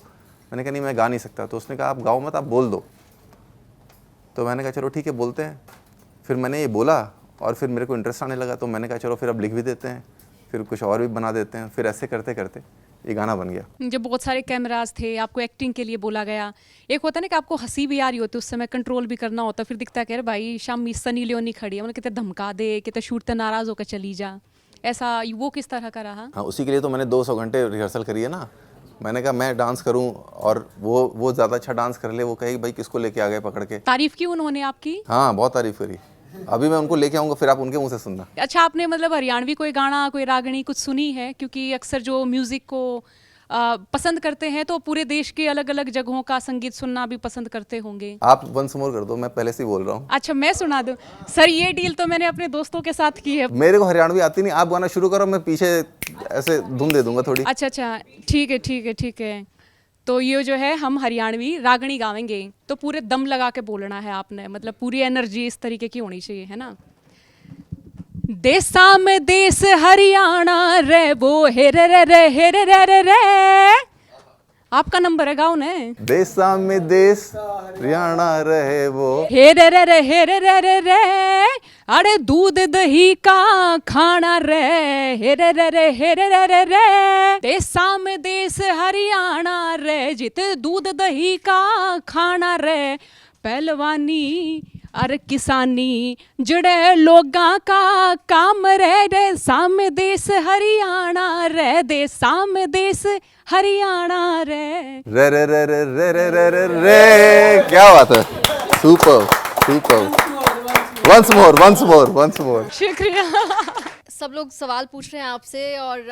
मैंने कहा नहीं मैं गा नहीं सकता। तो उसने कहा आप गाओ मत, आप बोल दो। तो मैंने कहा चलो ठीक है बोलते हैं। फिर मैंने ये बोला और फिर मेरे को इंटरेस्ट आने लगा, तो मैंने कहा चलो फिर अब लिख भी देते हैं, फिर कुछ और भी बना देते हैं। फिर ऐसे करते करते ये गाना बन गया। जब बहुत सारे कैमरास थे, आपको एक्टिंग के लिए बोला गया, एक होता है ना कि आपको हंसी भी आ रही होती है, उस समय कंट्रोल भी करना होता है, फिर दिखता है कि अरे भाई शामी सनी लियोनी खड़ी है, मतलब कितने धमका दे, कितने शूट ते नाराज़ होकर चली जा, ऐसा वो किस तरह का रहा? हाँ, उसी के लिए तो मैंने 200 घंटे रिहर्सल करी है ना। मैंने कहा मैं डांस करूं और वो ज़्यादा अच्छा डांस कर ले, वो कहे भाई किसको लेके आ गए पकड़ के। तारीफ की उन्होंने आपकी? हाँ बहुत तारीफ करी। अभी मैं उनको लेके आऊँगा, फिर आप उनके मुंह से सुनना। अच्छा, आपने मतलब हरियाणवी कोई गाना, कोई रागनी कुछ सुनी है? क्योंकि अक्सर जो म्यूज़िक को पसंद करते हैं तो पूरे देश के अलग अलग जगहों का संगीत सुनना भी पसंद करते होंगे। आप वंस मोर कर दो, मैं पहले से ही बोल रहा हूँ। अच्छा मैं सुना दूं सर, ये डील तो मैंने अपने दोस्तों के साथ की है। मेरे को हरियाणवी आती नहीं, आप गाना शुरू करो, मैं पीछे ऐसे धुन दे दूंगा थोड़ी। अच्छा अच्छा ठीक है ठीक है ठीक है। तो ये जो है हम हरियाणवी रागणी गावेंगे, तो पूरे दम लगा के बोलना है आपने, मतलब पूरी एनर्जी इस तरीके की होनी चाहिए, है ना। देसा में देश हरियाणा रे वो हेरे रे रे हेरे रे रे रे। आपका नंबर है, गाओ ने। देसा में देश हरियाणा रहे वो हेरे रे रे हेरे रे रे रे। अरे दूध दही का खाना रे, हेरे रे रे हेरे रे रे रे। देसा में देश हरियाणा रे, जित दूध दही का खाना रे। पहलवानी अरे किसानी जड़े लोगा का काम रे, देसा में देश हरियाणा रे, देसा में देश हरियाणा रे। रे रे रे रे रे रे रे रे रे। क्या बात है, super super. Once more once more once more. शुक्रिया। सब लोग सवाल पूछ रहे हैं आपसे और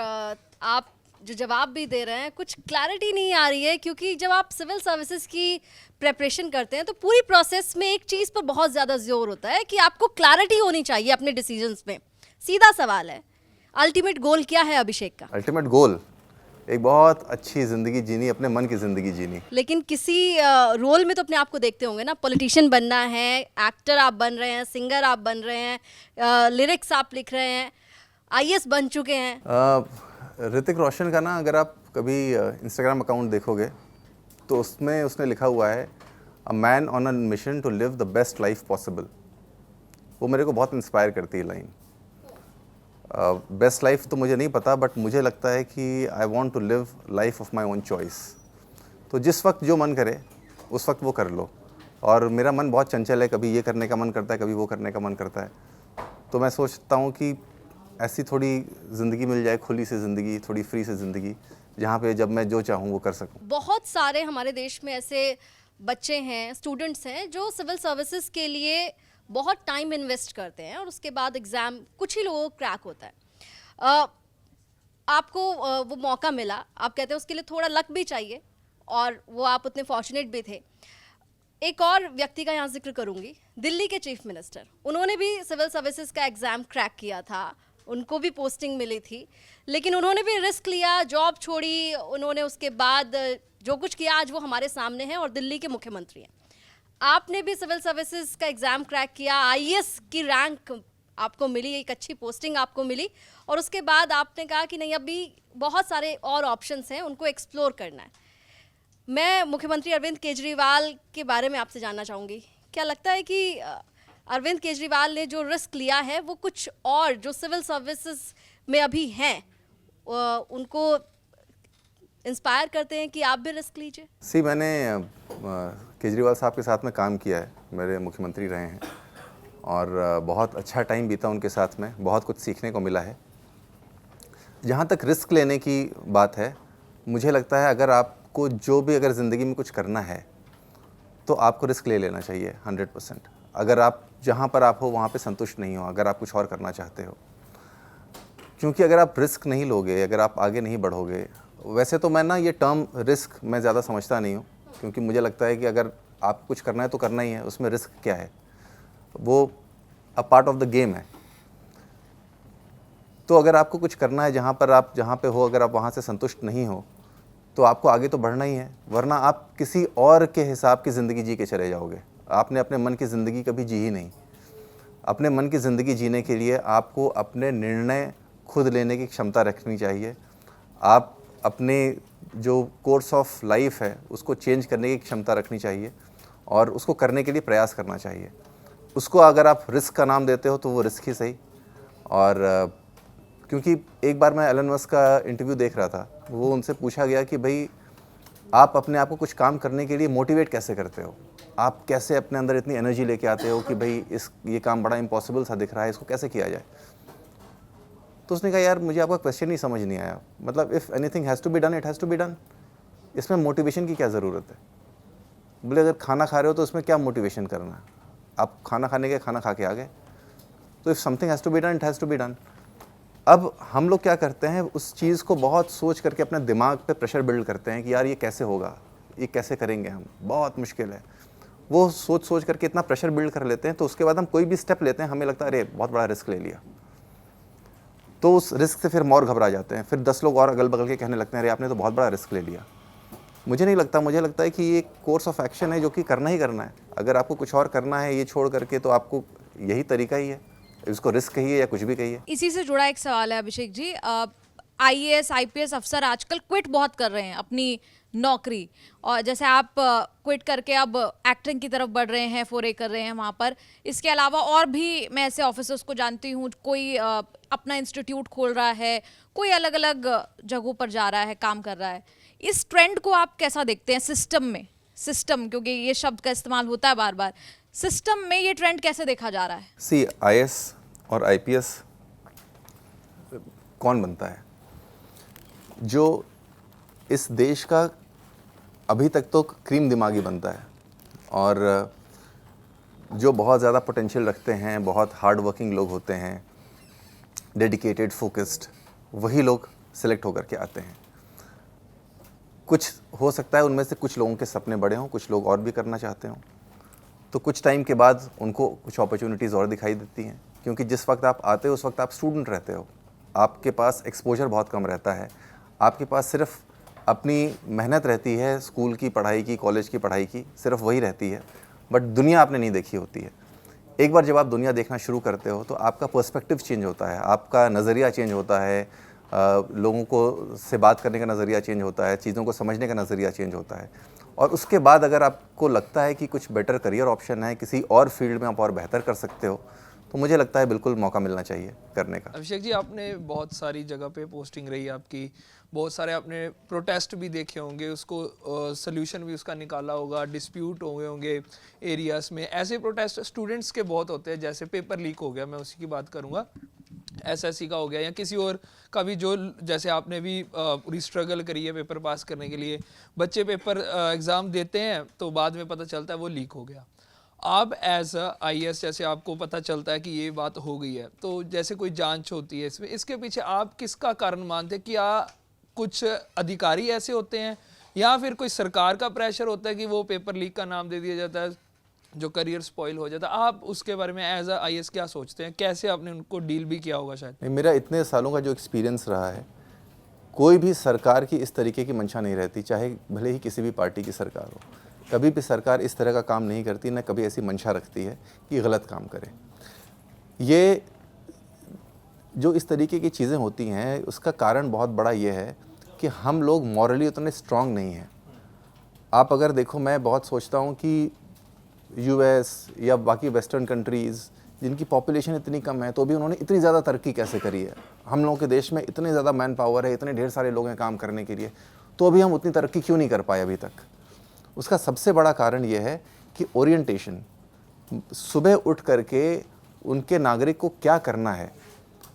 आप जो जवाब भी दे रहे हैं कुछ क्लैरिटी नहीं आ रही है, क्योंकि जब आप सिविल सर्विसेज की प्रेपरेशन करते हैं तो पूरी प्रोसेस में एक चीज़ पर बहुत ज़्यादा जोर होता है कि आपको क्लैरिटी होनी चाहिए अपने डिसीजंस में। सीधा सवाल है, अल्टीमेट गोल क्या है अभिषेक का? अल्टीमेट गोल एक बहुत अच्छी ज़िंदगी जीनी, अपने मन की ज़िंदगी जीनी। लेकिन किसी रोल में तो अपने आप को देखते होंगे ना, पॉलिटिशियन बनना है, एक्टर आप बन रहे हैं, सिंगर आप बन रहे हैं, लिरिक्स आप लिख रहे हैं, आईएएस बन चुके हैं। ऋतिक रोशन का ना अगर आप कभी इंस्टाग्राम अकाउंट देखोगे तो उसमें उसने लिखा हुआ है a man on a mission to live the best life possible. वो मेरे को बहुत इंस्पायर करती है लाइन। बेस्ट लाइफ तो मुझे नहीं पता, बट मुझे लगता है कि I want to live life of my own choice. तो जिस वक्त जो मन करे उस वक्त वो कर लो। और मेरा मन बहुत चंचल है, कभी ये करने का मन करता है, कभी वो करने का मन करता है। तो मैं सोचता हूँ कि ऐसी थोड़ी ज़िंदगी मिल जाए, खुली सी ज़िंदगी, थोड़ी फ्री सी ज़िंदगी, जहाँ पे जब मैं जो चाहूँ वो कर सकूँ। बहुत सारे हमारे देश में ऐसे बच्चे हैं, स्टूडेंट्स हैं जो सिविल सर्विसेज के लिए बहुत टाइम इन्वेस्ट करते हैं और उसके बाद एग्ज़ाम कुछ ही लोगों को क्रैक होता है। आपको वो मौका मिला, आप कहते हैं उसके लिए थोड़ा लक भी चाहिए और वो आप उतने फॉर्चुनेट भी थे। एक और व्यक्ति का यहाँ जिक्र करूँगी, दिल्ली के चीफ मिनिस्टर, उन्होंने भी सिविल सर्विसेज का एग्ज़ाम क्रैक किया था, उनको भी पोस्टिंग मिली थी, लेकिन उन्होंने भी रिस्क लिया, जॉब छोड़ी, उन्होंने उसके बाद जो कुछ किया आज वो हमारे सामने है और दिल्ली के मुख्यमंत्री हैं। आपने भी सिविल सर्विसेज का एग्ज़ाम क्रैक किया, आईएएस की रैंक आपको मिली, एक अच्छी पोस्टिंग आपको मिली और उसके बाद आपने कहा कि नहीं अभी बहुत सारे और ऑप्शंस हैं, उनको एक्सप्लोर करना है। मैं मुख्यमंत्री अरविंद केजरीवाल के बारे में आपसे जानना चाहूँगी, क्या लगता है कि अरविंद केजरीवाल ने जो रिस्क लिया है वो कुछ और जो सिविल सर्विसेज में अभी हैं उनको इंस्पायर करते हैं कि आप भी रिस्क लीजिए? मैंने केजरीवाल साहब के साथ में काम किया है, मेरे मुख्यमंत्री रहे हैं और बहुत अच्छा टाइम बीता उनके साथ में, बहुत कुछ सीखने को मिला है। जहाँ तक रिस्क लेने की बात है, मुझे लगता है अगर आपको जो भी अगर ज़िंदगी में कुछ करना है तो आपको रिस्क ले लेना चाहिए 100%। अगर आप जहाँ पर आप हो वहाँ पे संतुष्ट नहीं हो, अगर आप कुछ और करना चाहते हो, क्योंकि अगर आप रिस्क नहीं लोगे, अगर आप आगे नहीं बढ़ोगे, वैसे तो मैं ना ये टर्म रिस्क मैं ज़्यादा समझता नहीं हूँ, क्योंकि मुझे लगता है कि अगर आप कुछ करना है तो करना ही है, उसमें रिस्क क्या है, वो a part of the game है। तो अगर आपको कुछ करना है जहाँ पर आप जहाँ पे हो, अगर आप वहाँ से संतुष्ट नहीं हो तो आपको आगे तो बढ़ना ही है, वरना आप किसी और के हिसाब की ज़िंदगी जी के चले जाओगे। आपने अपने मन की ज़िंदगी कभी जी ही नहीं। अपने मन की ज़िंदगी जीने के लिए आपको अपने निर्णय खुद लेने की क्षमता रखनी चाहिए। आप अपने जो कोर्स ऑफ लाइफ है उसको चेंज करने की क्षमता रखनी चाहिए और उसको करने के लिए प्रयास करना चाहिए। उसको अगर आप रिस्क का नाम देते हो तो वो रिस्क ही सही। और क्योंकि एक बार मैं एलन मस्क का इंटरव्यू देख रहा था, वो उनसे पूछा गया कि भाई आप अपने आप को कुछ काम करने के लिए मोटिवेट कैसे करते हो, आप कैसे अपने अंदर इतनी एनर्जी लेके आते हो कि भाई ये काम बड़ा इम्पॉसिबल सा दिख रहा है, इसको कैसे किया जाए। तो उसने कहा यार मुझे आपका क्वेश्चन ही समझ नहीं आया, मतलब if anything has to be done it has to be done, इसमें मोटिवेशन की क्या ज़रूरत है। बोले अगर खाना खा रहे हो तो उसमें क्या मोटिवेशन करना है, आप खाना खाने के खाना खा के आ गए। तो if something has to be done it has to be done. अब हम लोग क्या करते हैं, उस चीज़ को बहुत सोच करके अपने दिमाग पे प्रेशर बिल्ड करते हैं कि यार ये कैसे होगा, ये कैसे करेंगे, हम बहुत मुश्किल है। वो सोच सोच करके इतना प्रेशर बिल्ड कर लेते हैं, तो उसके बाद हम कोई भी स्टेप लेते हैं, हमें लगता है अरे बहुत बड़ा रिस्क ले लिया, तो उस रिस्क से फिर हम और घबरा जाते हैं। फिर 10 लोग और अगल बगल के कहने लगते हैं अरे आपने तो बहुत बड़ा रिस्क ले लिया। मुझे नहीं लगता, मुझे लगता है कि ये कोर्स ऑफ एक्शन है जो कि करना ही करना है। अगर आपको कुछ और करना है ये छोड़ करके, तो आपको यही तरीका ही है, इसको रिस्क कहिए या कुछ भी कहिए। इसी से जुड़ा एक सवाल है अभिषेक जी, आईएएस आईपीएस अफसर आजकल क्विट बहुत कर रहे हैं अपनी नौकरी, और जैसे आप क्विट करके अब एक्टिंग की तरफ बढ़ रहे हैं, फोरे कर रहे हैं वहाँ पर। इसके अलावा और भी मैं ऐसे ऑफिसर्स को जानती हूँ, कोई अपना इंस्टीट्यूट खोल रहा है, कोई अलग अलग जगहों पर जा रहा है, काम कर रहा है। इस ट्रेंड को आप कैसा देखते हैं सिस्टम में? सिस्टम, क्योंकि ये शब्द का इस्तेमाल होता है बार बार, सिस्टम में ये ट्रेंड कैसे देखा जा रहा है? सी, आईएएस और आईपीएस कौन बनता है? जो इस देश का अभी तक तो क्रीम दिमागी बनता है, और जो बहुत ज़्यादा पोटेंशियल रखते हैं, बहुत हार्ड वर्किंग लोग होते हैं, डेडिकेटेड, फोकस्ड, वही लोग सिलेक्ट होकर के आते हैं। कुछ हो सकता है उनमें से कुछ लोगों के सपने बड़े हों, कुछ लोग और भी करना चाहते हों, तो कुछ टाइम के बाद उनको कुछ अपॉर्चुनिटीज़ और दिखाई देती हैं, क्योंकि जिस वक्त आप आते हो उस वक्त आप स्टूडेंट रहते हो, आपके पास एक्सपोजर बहुत कम रहता है, आपके पास सिर्फ अपनी मेहनत रहती है, स्कूल की पढ़ाई की, कॉलेज की पढ़ाई की, सिर्फ वही रहती है, बट दुनिया आपने नहीं देखी होती है। एक बार जब आप दुनिया देखना शुरू करते हो तो आपका पर्सपेक्टिव चेंज होता है, आपका नज़रिया चेंज होता है, लोगों को से बात करने का नज़रिया चेंज होता है, चीज़ों को समझने का नज़रिया चेंज होता है। और उसके बाद अगर आपको लगता है कि कुछ बेटर करियर ऑप्शन है, किसी और फील्ड में आप और बेहतर कर सकते हो, तो मुझे लगता है बिल्कुल मौका मिलना चाहिए करने का। अभिषेक जी, आपने बहुत सारी जगह पे पोस्टिंग रही आपकी, बहुत सारे आपने प्रोटेस्ट भी देखे होंगे, उसको सल्यूशन भी उसका निकाला होगा, डिस्प्यूट हुए होंगे एरियाज़ में। ऐसे प्रोटेस्ट स्टूडेंट्स के बहुत होते हैं, जैसे पेपर लीक हो गया, मैं उसी की बात करूँगा, एसएससी का हो गया या किसी और का भी, जो जैसे आपने भी पूरी स्ट्रगल करी है पेपर पास करने के लिए। बच्चे पेपर एग्ज़ाम देते हैं तो बाद में पता चलता है वो लीक हो गया। आप एज आईएएस जैसे आपको पता चलता है कि ये बात हो गई है, तो जैसे कोई जांच होती है इसमें, इसके पीछे आप किसका कारण मानते हैं? क्या कुछ अधिकारी ऐसे होते हैं या फिर कोई सरकार का प्रेशर होता है कि वो पेपर लीक का नाम दे दिया जाता है, जो करियर स्पॉइल हो जाता है? आप उसके बारे में एज आईएएस क्या सोचते हैं? कैसे आपने उनको डील भी किया होगा? शायद मेरा इतने सालों का जो एक्सपीरियंस रहा है, कोई भी सरकार की इस तरीके की मंशा नहीं रहती, चाहे भले ही किसी भी पार्टी की सरकार हो। कभी भी सरकार इस तरह का काम नहीं करती, न कभी ऐसी मंशा रखती है कि गलत काम करे। ये जो इस तरीके की चीज़ें होती हैं, उसका कारण बहुत बड़ा ये है कि हम लोग मॉरली उतने स्ट्रांग नहीं हैं। आप अगर देखो, मैं बहुत सोचता हूँ कि यूएस या बाकी वेस्टर्न कंट्रीज़ जिनकी पॉपुलेशन इतनी कम है, तो भी उन्होंने इतनी ज़्यादा तरक्की कैसे करी है। हम लोगों के देश में इतने ज़्यादा मैन पावर है, इतने ढेर सारे लोग हैं काम करने के लिए, तो अभी हम उतनी तरक्की क्यों नहीं कर पाए अभी तक? उसका सबसे बड़ा कारण ये है कि ओरिएंटेशन, सुबह उठ करके उनके नागरिक को क्या करना है,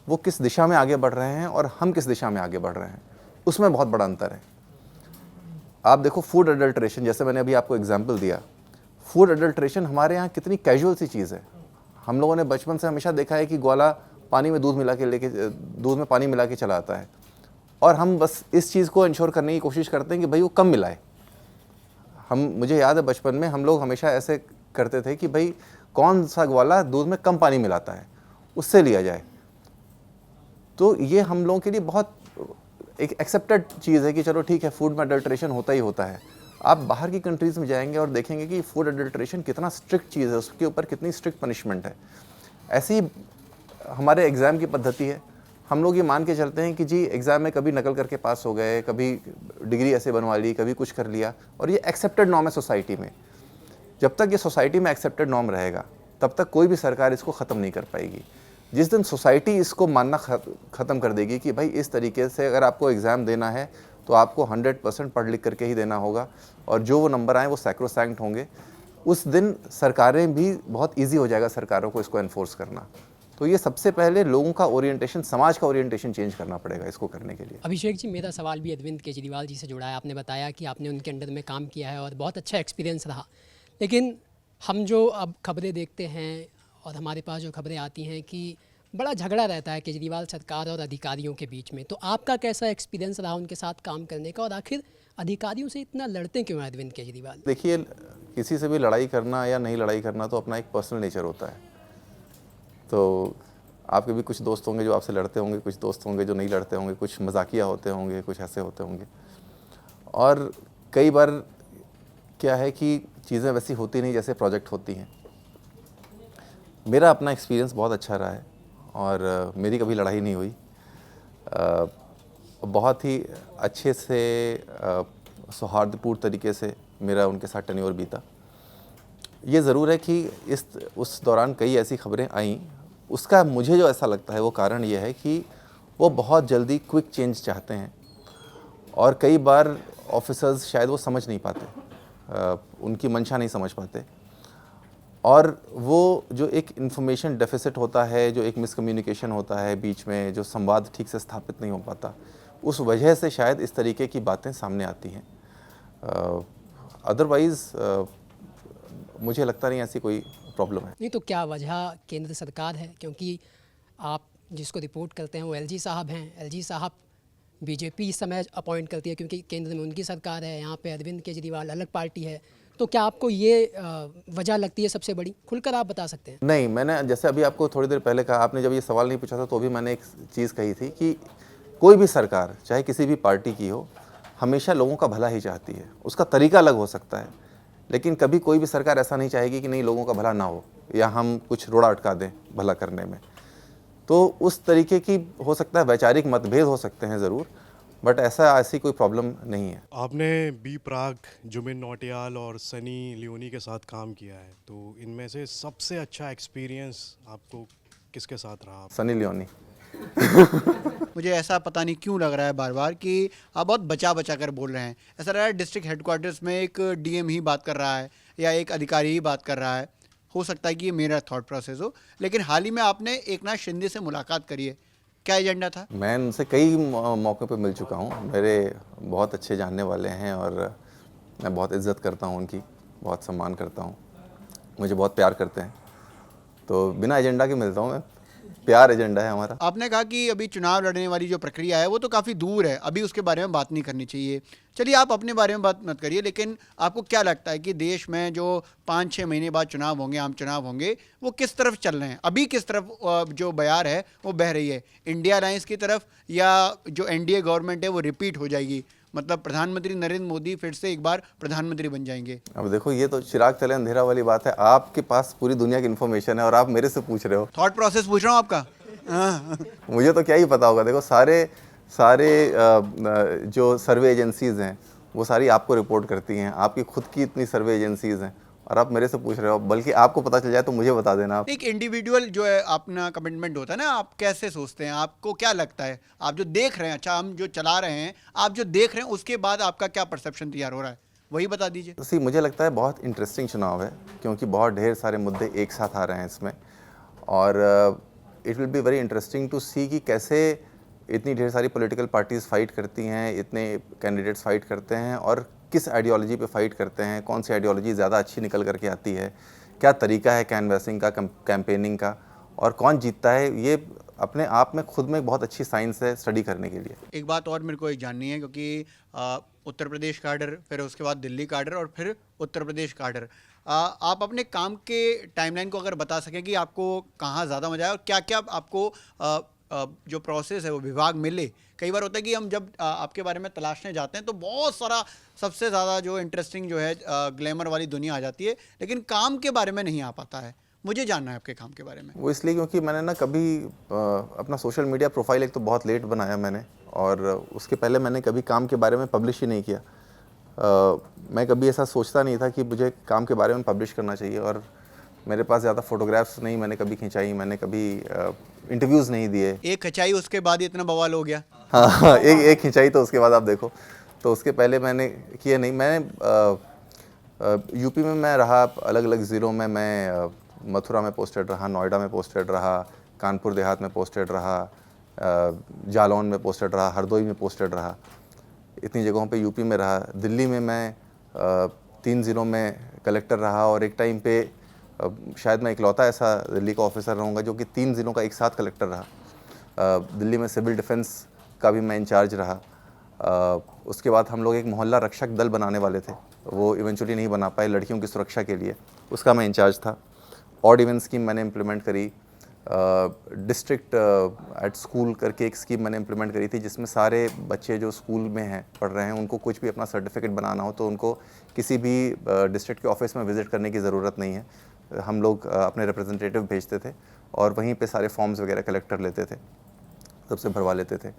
वो किस दिशा में आगे बढ़ रहे हैं और हम किस दिशा में आगे बढ़ रहे हैं, उसमें बहुत बड़ा अंतर है। आप देखो फूड अडल्ट्रेशन, जैसे मैंने अभी आपको एग्जांपल दिया, फूड अडल्ट्रेशन हमारे यहाँ कितनी कैजुअल सी चीज़ है। हम लोगों ने बचपन से हमेशा देखा है कि ग्वाला पानी में दूध में पानी मिला के चला आता है, और हम बस इस चीज़ को इंश्योर करने की कोशिश करते हैं कि भाई वो कम मिलाए। मुझे याद है बचपन में हम लोग हमेशा ऐसे करते थे कि भाई कौन सा ग्वाला दूध में कम पानी मिलाता है, उससे लिया जाए। तो ये हम लोगों के लिए बहुत एक एक्सेप्टेड चीज़ है कि चलो ठीक है, फूड में अडल्ट्रेशन होता ही होता है। आप बाहर की कंट्रीज़ में जाएंगे और देखेंगे कि फूड अडल्ट्रेशन कितना स्ट्रिक्ट चीज़ है, उसके ऊपर कितनी स्ट्रिक्ट पनिशमेंट है। ऐसी हमारे एग्ज़ाम की पद्धति है, हम लोग ये मान के चलते हैं कि जी एग्ज़ाम में कभी नकल करके पास हो गए, कभी डिग्री ऐसे बनवा ली, कभी कुछ कर लिया, और ये एक्सेप्टेड नॉर्म है सोसाइटी में। जब तक ये सोसाइटी में एक्सेप्टेड नॉर्म रहेगा, तब तक कोई भी सरकार इसको ख़त्म नहीं कर पाएगी। जिस दिन सोसाइटी इसको मानना ख़त्म कर देगी कि भाई इस तरीके से अगर आपको एग्ज़ाम देना है तो आपको 100% पढ़ लिख करके ही देना होगा, और जो वो नंबर आए वो सैक्रोसैंक्ट होंगे, उस दिन सरकारें भी बहुत ईजी हो जाएगा सरकारों को इसको एनफोर्स करना। तो ये सबसे पहले लोगों का ओरिएंटेशन, समाज का ओरिएंटेशन चेंज करना पड़ेगा इसको करने के लिए। अभिषेक जी, मेरा सवाल भी अरविंद केजरीवाल जी से जुड़ा है। आपने बताया कि आपने उनके अंडर में काम किया है और बहुत अच्छा एक्सपीरियंस रहा, लेकिन हम जो अब खबरें देखते हैं और हमारे पास जो खबरें आती हैं कि बड़ा झगड़ा रहता है केजरीवाल सरकार और अधिकारियों के बीच में, तो आपका कैसा एक्सपीरियंस रहा उनके साथ काम करने का, और आखिर अधिकारियों से इतना लड़ते क्यों हैं अरविंद केजरीवाल? देखिए, किसी से भी लड़ाई करना या नहीं लड़ाई करना तो अपना एक पर्सनल नेचर होता है। तो आपके भी कुछ दोस्त होंगे जो आपसे लड़ते होंगे, कुछ दोस्त होंगे जो नहीं लड़ते होंगे, कुछ मजाकिया होते होंगे, कुछ ऐसे होते होंगे। और कई बार क्या है कि चीज़ें वैसी होती नहीं जैसे प्रोजेक्ट होती हैं। मेरा अपना एक्सपीरियंस बहुत अच्छा रहा है और मेरी कभी लड़ाई नहीं हुई। बहुत ही अच्छे से सौहार्दपूर्ण तरीके से मेरा उनके साथ टेन्योर बीता। ये ज़रूर है कि उस दौरान कई ऐसी खबरें आईं, उसका मुझे जो ऐसा लगता है वो कारण ये है कि वो बहुत जल्दी क्विक चेंज चाहते हैं और कई बार ऑफिसर्स शायद वो समझ नहीं पाते, उनकी मंशा नहीं समझ पाते, और वो जो एक इन्फॉर्मेशन डेफिसिट होता है, जो एक मिसकम्युनिकेशन होता है बीच में, जो संवाद ठीक से स्थापित नहीं हो पाता, उस वजह से शायद इस तरीके की बातें सामने आती हैं। अदरवाइज़ मुझे लगता नहीं ऐसी कोई प्रॉब्लम है। नहीं तो क्या वजह केंद्र सरकार है? क्योंकि आप जिसको रिपोर्ट करते हैं वो एलजी साहब हैं। एलजी साहब बीजेपी इस समय अपॉइंट करती है क्योंकि केंद्र में उनकी सरकार है, यहाँ पे अरविंद केजरीवाल अलग पार्टी है। तो क्या आपको ये वजह लगती है सबसे बड़ी? खुलकर आप बता सकते हैं। नहीं, मैंने जैसे अभी आपको थोड़ी देर पहले कहा, आपने जब ये सवाल नहीं पूछा था तो भी मैंने एक चीज़ कही थी कि कोई भी सरकार चाहे किसी भी पार्टी की हो, हमेशा लोगों का भला ही चाहती है। उसका तरीका अलग हो सकता है, लेकिन कभी कोई भी सरकार ऐसा नहीं चाहेगी कि नहीं लोगों का भला ना हो या हम कुछ रोड़ा अटका दें भला करने में। तो उस तरीके की हो सकता है वैचारिक मतभेद हो सकते हैं ज़रूर, बट ऐसी कोई प्रॉब्लम नहीं है। आपने बी प्राक, जुबिन नौटियाल और सनी लियोनी के साथ काम किया है, तो इनमें से सबसे अच्छा एक्सपीरियंस आपको किसके साथ रहा? सनी लियोनी। मुझे ऐसा पता नहीं क्यों लग रहा है बार बार कि आप बहुत बचा बचा कर बोल रहे हैं। ऐसा लग रहा है डिस्ट्रिक्ट हेडक्वार्टर्स में एक डीएम ही बात कर रहा है या एक अधिकारी ही बात कर रहा है। हो सकता है कि ये मेरा थॉट प्रोसेस हो, लेकिन हाल ही में आपने एकनाथ शिंदे से मुलाकात करी है, क्या एजेंडा था? मैं उनसे कई मौक़ों पे मिल चुका हूँ। मेरे बहुत अच्छे जानने वाले हैं और मैं बहुत इज़्ज़त करता हूँ उनकी, बहुत सम्मान करता हूँ, मुझे बहुत प्यार करते हैं। तो बिना एजेंडा के मिलता हूँ मैं, प्यार एजेंडा है हमारा। आपने कहा कि अभी चुनाव लड़ने वाली जो प्रक्रिया है वो तो काफ़ी दूर है, अभी उसके बारे में बात नहीं करनी चाहिए। चलिए आप अपने बारे में बात मत करिए, लेकिन आपको क्या लगता है कि देश में जो 5-6 महीने बाद चुनाव होंगे, आम चुनाव होंगे, वो किस तरफ चल रहे हैं? अभी किस तरफ जो बयार है वो बह रही है? इंडिया अलायंस की तरफ, या जो एनडीए गवर्नमेंट है वो रिपीट हो जाएगी, मतलब प्रधानमंत्री नरेंद्र मोदी फिर से एक बार प्रधानमंत्री बन जाएंगे? अब देखो, ये तो चिराग तले अंधेरा वाली बात है। आपके पास पूरी दुनिया की इन्फॉर्मेशन है और आप मेरे से पूछ रहे हो। थॉट प्रोसेस पूछ रहा हूँ आपका। मुझे तो क्या ही पता होगा। देखो, सारे जो सर्वे एजेंसीज़ हैं वो सारी आपको रिपोर्ट करती हैं, आपकी खुद की इतनी सर्वे एजेंसीज़ हैं और आप मेरे से पूछ रहे हो। बल्कि आपको पता चल जाए तो मुझे बता देना। आप एक इंडिविजुअल जो है अपना कमिटमेंट होता है ना, आप कैसे सोचते हैं? आपको क्या लगता है, आप जो देख रहे हैं, अच्छा हम जो चला रहे हैं, आप जो देख रहे हैं उसके बाद आपका क्या परसेप्शन तैयार हो रहा है, वही बता दीजिए। मुझे लगता है बहुत इंटरेस्टिंग चुनाव है क्योंकि बहुत ढेर सारे मुद्दे एक साथ आ रहे हैं इसमें, और it will be very interesting to see कि कैसे इतनी ढेर सारी पॉलिटिकल पार्टीज़ फाइट करती हैं, इतने कैंडिडेट्स फाइट करते हैं और किस आइडियोलॉजी पे फाइट करते हैं, कौन सी आइडियोलॉजी ज़्यादा अच्छी निकल करके आती है, क्या तरीका है कैनवैसिंग का, कैंपेनिंग का, और कौन जीतता है। ये अपने आप में खुद में बहुत अच्छी साइंस है स्टडी करने के लिए। एक बात और मेरे को एक जाननी है, क्योंकि उत्तर प्रदेश का आर्डर, फिर उसके बाद दिल्ली का आर्डर और फिर उत्तर प्रदेश का आर्डर, आप अपने काम के टाइमलाइन को अगर बता सकें कि आपको कहाँ ज़्यादा मजा आया और क्या क्या आपको जो प्रोसेस है वो विभाग मिले। कई बार होता है कि हम जब आपके बारे में तलाशने जाते हैं तो बहुत सारा, सबसे ज़्यादा जो इंटरेस्टिंग जो है ग्लैमर वाली दुनिया आ जाती है, लेकिन काम के बारे में नहीं आ पाता है। मुझे जानना है आपके काम के बारे में। वो इसलिए क्योंकि मैंने ना कभी अपना सोशल मीडिया प्रोफाइल एक तो बहुत लेट बनाया मैंने, और उसके पहले मैंने कभी काम के बारे में पब्लिश ही नहीं किया। मैं कभी ऐसा सोचता नहीं था कि मुझे काम के बारे में पब्लिश करना चाहिए, और मेरे पास ज़्यादा फोटोग्राफ्स नहीं मैंने कभी खिंचाई, मैंने कभी इंटरव्यूज़ नहीं दिए। एक खिंचाई, उसके बाद ही इतना बवाल हो गया। हाँ, एक खिंचाई तो उसके बाद आप देखो। तो उसके पहले मैंने किया नहीं। मैंने यूपी में मैं रहा, अलग अलग ज़िलों में मैं मथुरा में पोस्टेड रहा, नोएडा में पोस्टेड रहा, कानपुर देहात में पोस्टेड रहा, जालौन में पोस्टेड रहा, हरदोई में पोस्टेड रहा, इतनी जगहों पे यूपी में रहा। दिल्ली में मैं 3 ज़िलों में कलेक्टर रहा, और एक टाइम पे शायद मैं इकलौता ऐसा दिल्ली का ऑफिसर रहूँगा जो कि 3 ज़िलों का एक साथ कलेक्टर रहा। दिल्ली में सिविल डिफेंस का भी मैं इंचार्ज रहा। उसके बाद हम लोग एक मोहल्ला रक्षक दल बनाने वाले थे, वो इवेंचुअली नहीं बना पाए लड़कियों की सुरक्षा के लिए, उसका मैं इंचार्ज था। ऑड इवन स्कीम मैंने इम्प्लीमेंट करी। डिस्ट्रिक्ट एट स्कूल करके एक स्कीम मैंने इम्प्लीमेंट करी थी जिसमें सारे बच्चे जो स्कूल में हैं पढ़ रहे हैं उनको कुछ भी अपना सर्टिफिकेट बनाना हो तो उनको किसी भी डिस्ट्रिक्ट के ऑफिस में विज़िट करने की ज़रूरत नहीं है। हम लोग अपने रिप्रेजेंटेटिव भेजते थे और वहीं पे सारे फॉर्म्स वगैरह कलेक्ट कर लेते थे, सबसे भरवा लेते थे।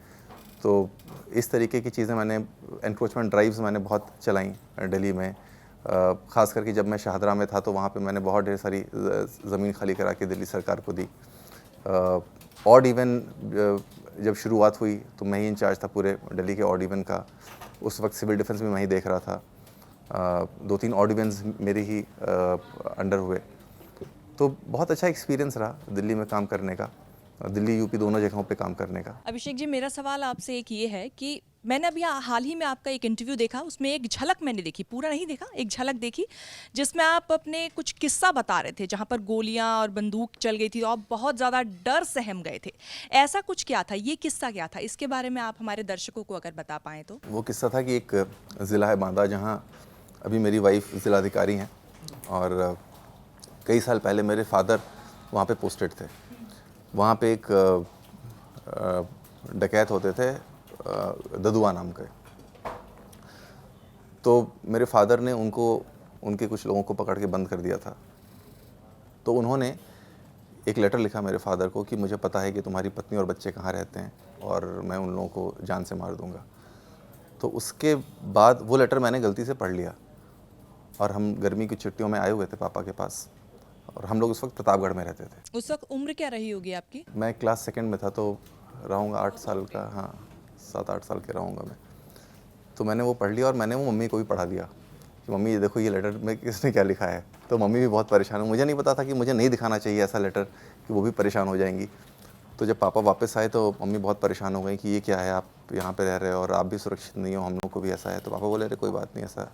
तो इस तरीके की चीज़ें मैंने, एनक्रोचमेंट ड्राइव्स मैंने बहुत चलाई दिल्ली में। ख़ास करके जब मैं शाहदरा में था तो वहाँ पे मैंने बहुत ढेर सारी ज़मीन खाली करा के दिल्ली सरकार को दी। ऑड इवन जब शुरुआत हुई तो मैं ही इंचार्ज था पूरे दिल्ली के ऑड इवन का। उस वक्त सिविल डिफेंस भी मैं ही देख रहा था। 2-3 ऑड इवेंट्स मेरे ही अंडर हुए। तो बहुत अच्छा एक्सपीरियंस रहा दिल्ली में काम करने का, दिल्ली यूपी दोनों जगहों पे काम करने का। अभिषेक जी, मेरा सवाल आपसे एक ये है कि मैंने अभी हाल ही में आपका एक इंटरव्यू देखा, उसमें एक झलक मैंने देखी, पूरा नहीं देखा, एक झलक देखी जिसमें आप अपने कुछ किस्सा बता रहे थे जहां पर गोलियां और बंदूक चल गई थी और आप बहुत ज़्यादा डर सहम गए थे। ऐसा कुछ क्या था, ये किस्सा क्या था, इसके बारे में आप हमारे दर्शकों को अगर बता पाएँ तो। वो किस्सा था कि एक ज़िला है बांदा जहाँ अभी मेरी वाइफ ज़िलाधिकारी हैं और कई साल पहले मेरे फादर वहाँ पे पोस्टेड थे। वहाँ पे एक डकैत होते थे ददुआ नाम के। तो मेरे फादर ने उनके कुछ लोगों को पकड़ के बंद कर दिया था। तो उन्होंने एक लेटर लिखा मेरे फादर को कि मुझे पता है कि तुम्हारी पत्नी और बच्चे कहाँ रहते हैं और मैं उन लोगों को जान से मार दूँगा। तो उसके बाद वो लेटर मैंने गलती से पढ़ लिया और हम गर्मी की छुट्टियों में आए हुए थे पापा के पास और हम लोग उस वक्त प्रतापगढ़ में रहते थे। उस वक्त उम्र क्या रही होगी आपकी? मैं क्लास 2 में था तो रहूँगा 8 साल का, हाँ 7-8 साल के रहूँगा मैं। तो मैंने वो पढ़ लिया और मैंने वो मम्मी को भी पढ़ा दिया कि मम्मी ये देखो ये लेटर में किसने क्या लिखा है। तो मम्मी भी बहुत परेशान हुई। मुझे नहीं पता था कि मुझे नहीं दिखाना चाहिए ऐसा लेटर कि वो भी परेशान हो जाएंगी। तो जब पापा वापस आए तो मम्मी बहुत परेशान हो गई कि ये क्या है, आप यहाँ पे रह रहे हो और आप भी सुरक्षित नहीं हो, हम लोग को भी ऐसा है। तो पापा बोले अरे कोई बात नहीं, ऐसा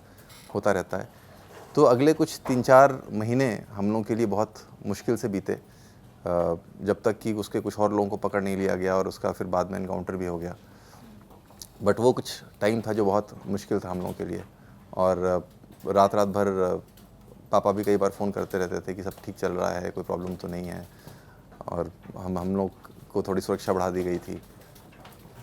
होता रहता है। तो अगले कुछ 3-4 महीने हम लोगों के लिए बहुत मुश्किल से बीते जब तक कि उसके कुछ और लोगों को पकड़ नहीं लिया गया और उसका फिर बाद में एनकाउंटर भी हो गया। बट वो कुछ टाइम था जो बहुत मुश्किल था हम लोगों के लिए। और रात भर पापा भी कई बार फ़ोन करते रहते थे कि सब ठीक चल रहा है, कोई प्रॉब्लम तो नहीं है। और हम लोग को थोड़ी सुरक्षा बढ़ा दी गई थी।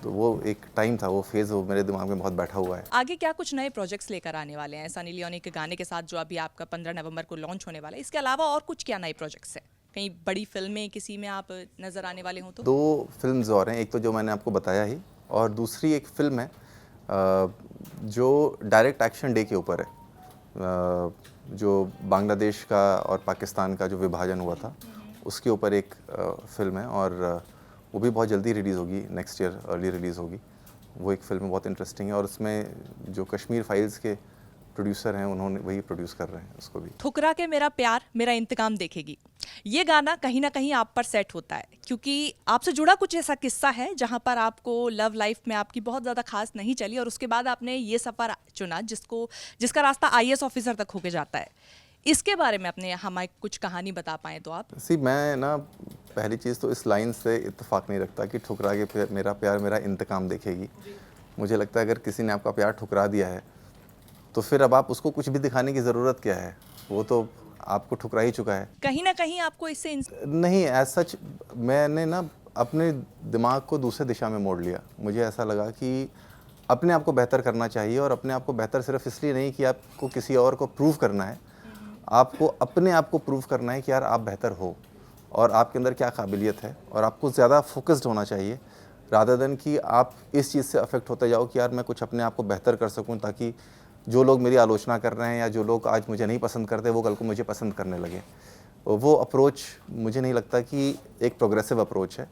तो वो एक टाइम था, वो फेज़ वो मेरे दिमाग में बहुत बैठा हुआ है। आगे क्या कुछ नए प्रोजेक्ट्स लेकर आने वाले हैं सनी लियोनी के गाने के साथ जो अभी आपका 15 नवंबर को लॉन्च होने वाला है? इसके अलावा और कुछ क्या नए प्रोजेक्ट्स हैं? कहीं बड़ी फिल्में किसी में आप नज़र आने वाले हों तो? 2 फिल्म्स और हैं, एक तो जो मैंने आपको बताया ही और दूसरी एक फ़िल्म है जो डायरेक्ट एक्शन डे के ऊपर है, जो बांग्लादेश का और पाकिस्तान का जो विभाजन हुआ था उसके ऊपर एक फ़िल्म है और वो भी बहुत जल्दी रिलीज़ होगी, नेक्स्ट ईयर अर्ली रिलीज़ होगी। वो एक फ़िल्म बहुत इंटरेस्टिंग है और उसमें जो कश्मीर फाइल्स के प्रोड्यूसर हैं उन्होंने वही प्रोड्यूस कर रहे हैं उसको भी। ठुकरा के मेरा प्यार मेरा इंतकाम देखेगी, ये गाना कहीं ना कहीं आप पर सेट होता है क्योंकि आपसे जुड़ा कुछ ऐसा किस्सा है जहां पर आपको लव लाइफ में आपकी बहुत ज़्यादा खास नहीं चली और उसके बाद आपने ये सफ़र चुना जिसका रास्ता IAS ऑफिसर तक होके जाता है। इसके बारे में अपने हमें कुछ कहानी बता पाएँ तो आप। मैं ना पहली चीज़ तो इस लाइन से इत्तेफाक नहीं रखता कि ठुकरा के मेरा प्यार मेरा इंतकाम देखेगी। मुझे लगता है अगर किसी ने आपका प्यार ठुकरा दिया है तो फिर अब आप उसको कुछ भी दिखाने की ज़रूरत क्या है, वो तो आपको ठुकरा ही चुका है। कहीं ना कहीं आपको इससे नहीं, एज सच मैंने ना अपने दिमाग को दूसरे दिशा में मोड़ लिया। मुझे ऐसा लगा कि अपने आप को बेहतर करना चाहिए और अपने आप को बेहतर सिर्फ इसलिए नहीं कि आपको किसी और को प्रूव करना है, आपको अपने आप को प्रूव करना है कि यार आप बेहतर हो और आपके अंदर क्या काबिलियत है और आपको ज़्यादा फोकस्ड होना चाहिए रादर देन कि आप इस चीज़ से अफेक्ट होते जाओ कि यार मैं कुछ अपने आप को बेहतर कर सकूं ताकि जो लोग मेरी आलोचना कर रहे हैं या जो लोग आज मुझे नहीं पसंद करते वो कल को मुझे पसंद करने लगे। वो अप्रोच मुझे नहीं लगता कि एक प्रोग्रेसिव अप्रोच है।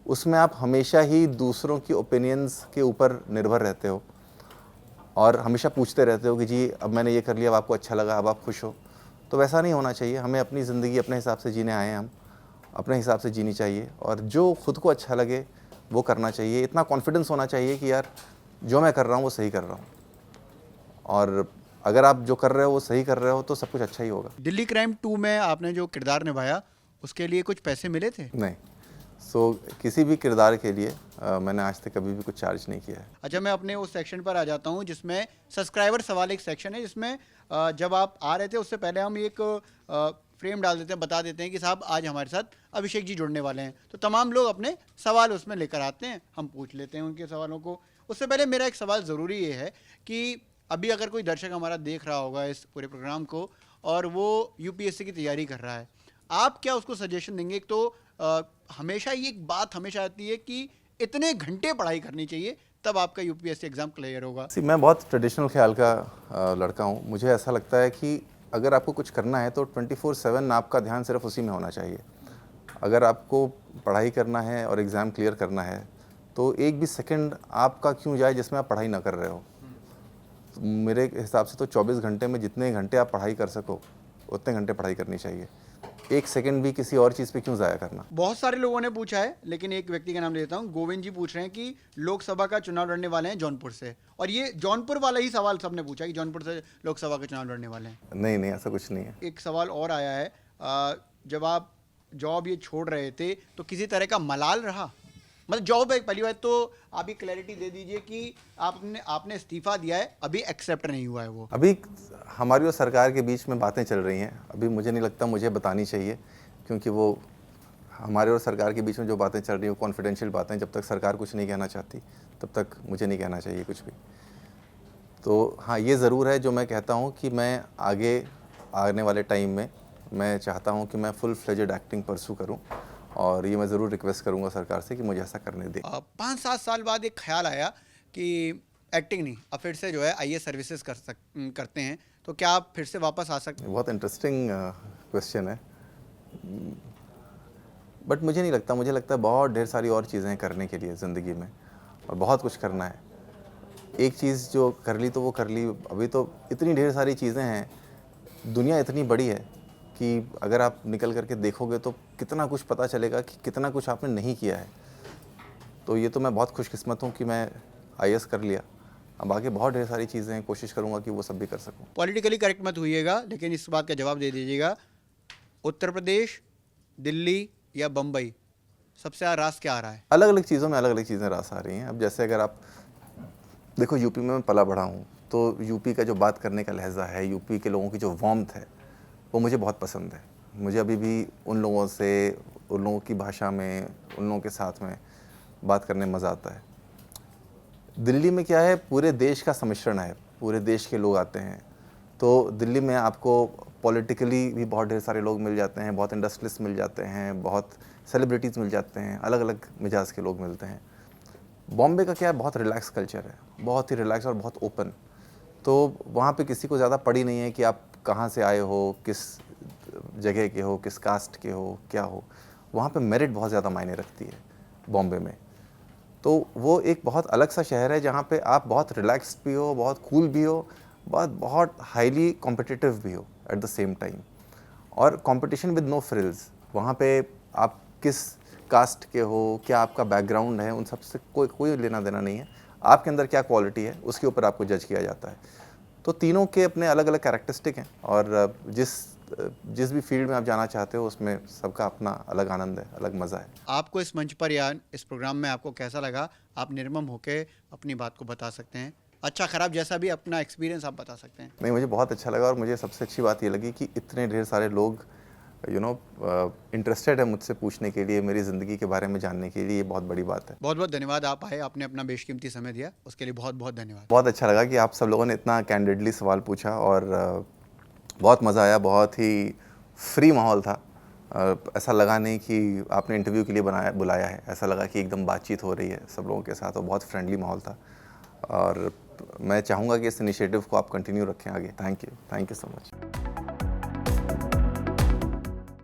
उसमें आप हमेशा ही दूसरों की ओपिनियंस के ऊपर निर्भर रहते हो और हमेशा पूछते रहते हो कि जी अब मैंने ये कर लिया, अब आपको अच्छा लगा, अब आप खुश हो। तो वैसा नहीं होना चाहिए। हमें अपनी ज़िंदगी अपने हिसाब से जीने आए हैं, हम अपने हिसाब से जीनी चाहिए और जो खुद को अच्छा लगे वो करना चाहिए। इतना कॉन्फिडेंस होना चाहिए कि यार जो मैं कर रहा हूँ वो सही कर रहा हूँ और अगर आप जो कर रहे हो वो सही कर रहे हो तो सब कुछ अच्छा ही होगा। दिल्ली क्राइम 2 में आपने जो किरदार निभाया उसके लिए कुछ पैसे मिले थे? नहीं, सो किसी भी किरदार के लिए मैंने आज तक कभी भी कुछ चार्ज नहीं किया है। अच्छा, मैं अपने उस सेक्शन पर आ जाता हूँ जिसमें सब्सक्राइबर सवाल एक सेक्शन है, जिसमें जब आप आ रहे थे उससे पहले हम एक फ्रेम डाल देते हैं, बता देते हैं कि साहब आज हमारे साथ अभिषेक जी जुड़ने वाले हैं, तो तमाम लोग अपने सवाल उसमें लेकर आते हैं, हम पूछ लेते हैं उनके सवालों को। उससे पहले मेरा एक सवाल ज़रूरी ये है कि अभी अगर कोई दर्शक हमारा देख रहा होगा इस पूरे प्रोग्राम को और वो यूपीएससी की तैयारी कर रहा है, आप क्या उसको सजेशन देंगे? एक तो हमेशा ये एक बात हमेशा आती है कि इतने घंटे पढ़ाई करनी चाहिए तब आपका यूपीएससी एग्ज़ाम क्लियर होगा। मैं बहुत ट्रेडिशनल ख्याल का लड़का हूँ। मुझे ऐसा लगता है कि अगर आपको कुछ करना है तो 24/7 आपका ध्यान सिर्फ उसी में होना चाहिए। अगर आपको पढ़ाई करना है और एग्ज़ाम क्लियर करना है तो एक भी सेकंड आपका क्यों जाए जिसमें आप पढ़ाई ना कर रहे हो। तो मेरे हिसाब से तो 24 घंटे में जितने घंटे आप पढ़ाई कर सको उतने घंटे पढ़ाई करनी चाहिए। एक सेकंड भी किसी और चीज़ पे क्यों ज़ाया करना। बहुत सारे लोगों ने पूछा है, लेकिन एक व्यक्ति का नाम लेता हूँ। गोविंद जी पूछ रहे हैं कि लोकसभा का चुनाव लड़ने वाले हैं जौनपुर से, और ये जौनपुर वाला ही सवाल सबने पूछा कि जौनपुर से लोकसभा का चुनाव लड़ने वाले हैं। नहीं नहीं, ऐसा कुछ नहीं है। एक सवाल और आया है, जब आप जॉब ये छोड़ रहे थे तो किसी तरह का मलाल रहा? मतलब जॉब एक पहली बात तो आप ये क्लैरिटी दे दीजिए कि आपने इस्तीफा दिया है, अभी एक्सेप्ट नहीं हुआ है वो। अभी हमारी और सरकार के बीच में बातें चल रही हैं, अभी मुझे नहीं लगता मुझे बतानी चाहिए, क्योंकि वो हमारे और सरकार के बीच में जो बातें चल रही हैं वो कॉन्फिडेंशियल बातें, जब तक सरकार कुछ नहीं कहना चाहती तब तक मुझे नहीं कहना चाहिए कुछ भी। तो हाँ, ये ज़रूर है जो मैं कहता हूँ कि मैं आगे आने वाले टाइम में मैं चाहता हूँ कि मैं फुल फ्लेजेड एक्टिंग परसू करूँ, और ये मैं ज़रूर रिक्वेस्ट करूँगा सरकार से कि मुझे ऐसा करने दे। 5-7 साल बाद एक ख्याल आया कि एक्टिंग नहीं, अब फिर से जो है आईएएस सर्विसेज करते हैं, तो क्या आप फिर से वापस आ सकते हैं? बहुत इंटरेस्टिंग क्वेश्चन है, बट मुझे नहीं लगता। मुझे लगता है बहुत ढेर सारी और चीज़ें हैं करने के लिए ज़िंदगी में, और बहुत कुछ करना है। एक चीज़ जो कर ली तो वो कर ली, अभी तो इतनी ढेर सारी चीज़ें हैं, दुनिया इतनी बड़ी है कि अगर आप निकल करके देखोगे तो कितना कुछ पता चलेगा कि कितना कुछ आपने नहीं किया है। तो ये तो मैं बहुत खुशकिस्मत हूँ कि मैं आईएएस कर लिया। अब आगे बहुत ढेर सारी चीज़ें कोशिश करूँगा कि वो सब भी कर सकूँ। पॉलिटिकली करेक्ट मत होइएगा, लेकिन इस बात का जवाब दे दीजिएगा, उत्तर प्रदेश, दिल्ली या बम्बई, सबसे ज़्यादा रास क्या आ रहा है? अलग अलग चीज़ों में अलग अलग चीज़ें रास आ रही हैं। अब जैसे अगर आप देखो, यूपी में मैं पला बढ़ा हूँ, तो यूपी का जो बात करने का लहजा है, यूपी के लोगों की जो वार्मथ है, वो मुझे बहुत पसंद है। मुझे अभी भी उन लोगों से, उन लोगों की भाषा में, उन लोगों के साथ में बात करने में मज़ा आता है। दिल्ली में क्या है, पूरे देश का सम्मिश्रण है, पूरे देश के लोग आते हैं, तो दिल्ली में आपको पॉलिटिकली भी बहुत ढेर सारे लोग मिल जाते हैं, बहुत इंडस्ट्रियलिस्ट मिल जाते हैं, बहुत सेलिब्रिटीज़ मिल जाते हैं, अलग अलग मिजाज के लोग मिलते हैं। बॉम्बे का क्या है, बहुत रिलैक्स कल्चर है, बहुत ही रिलैक्स और बहुत ओपन। तो वहाँ पे किसी को ज़्यादा पड़ी नहीं है कि आप कहाँ से आए हो, किस जगह के हो, किस कास्ट के हो, क्या हो। वहाँ पे मेरिट बहुत ज़्यादा मायने रखती है बॉम्बे में। तो वो एक बहुत अलग सा शहर है जहाँ पे आप बहुत रिलैक्स्ड भी हो, बहुत कूल भी हो, बहुत हाईली कॉम्पिटिटिव भी हो एट द सेम टाइम, और कंपटीशन विद नो फ्रिल्स। वहाँ पे आप किस कास्ट के हो, क्या आपका बैकग्राउंड है, उन सब से कोई लेना देना नहीं है। आपके अंदर क्या क्वालिटी है उसके ऊपर आपको जज किया जाता है। तो तीनों के अपने अलग अलग कैरेक्टरिस्टिक हैं, और जिस भी फील्ड में आप जाना चाहते हो उसमें सबका अपना अलग आनंद है, अलग मज़ा है। आपको इस मंच पर या इस प्रोग्राम में आपको कैसा लगा? आप निर्मम होकर अपनी बात को बता सकते हैं, अच्छा खराब जैसा भी अपना एक्सपीरियंस आप बता सकते हैं। नहीं, मुझे बहुत अच्छा लगा, और मुझे सबसे अच्छी बात ये लगी कि इतने ढेर सारे लोग इंटरेस्टेड है मुझसे पूछने के लिए, मेरी ज़िंदगी के बारे में जानने के लिए। ये बहुत बड़ी बात है। बहुत बहुत धन्यवाद, आप आए, आपने अपना बेशकीमती समय दिया, उसके लिए बहुत बहुत धन्यवाद। बहुत अच्छा लगा कि आप सब लोगों ने इतना कैंडिडली सवाल पूछा, और बहुत मज़ा आया, बहुत ही फ्री माहौल था। ऐसा लगा नहीं कि आपने इंटरव्यू के लिए बुलाया है, ऐसा लगा कि एकदम बातचीत हो रही है सब लोगों के साथ, और बहुत फ्रेंडली माहौल था। और मैं चाहूँगा कि इस इनिशिएटिव को आप कंटिन्यू रखें आगे। Thank you so much.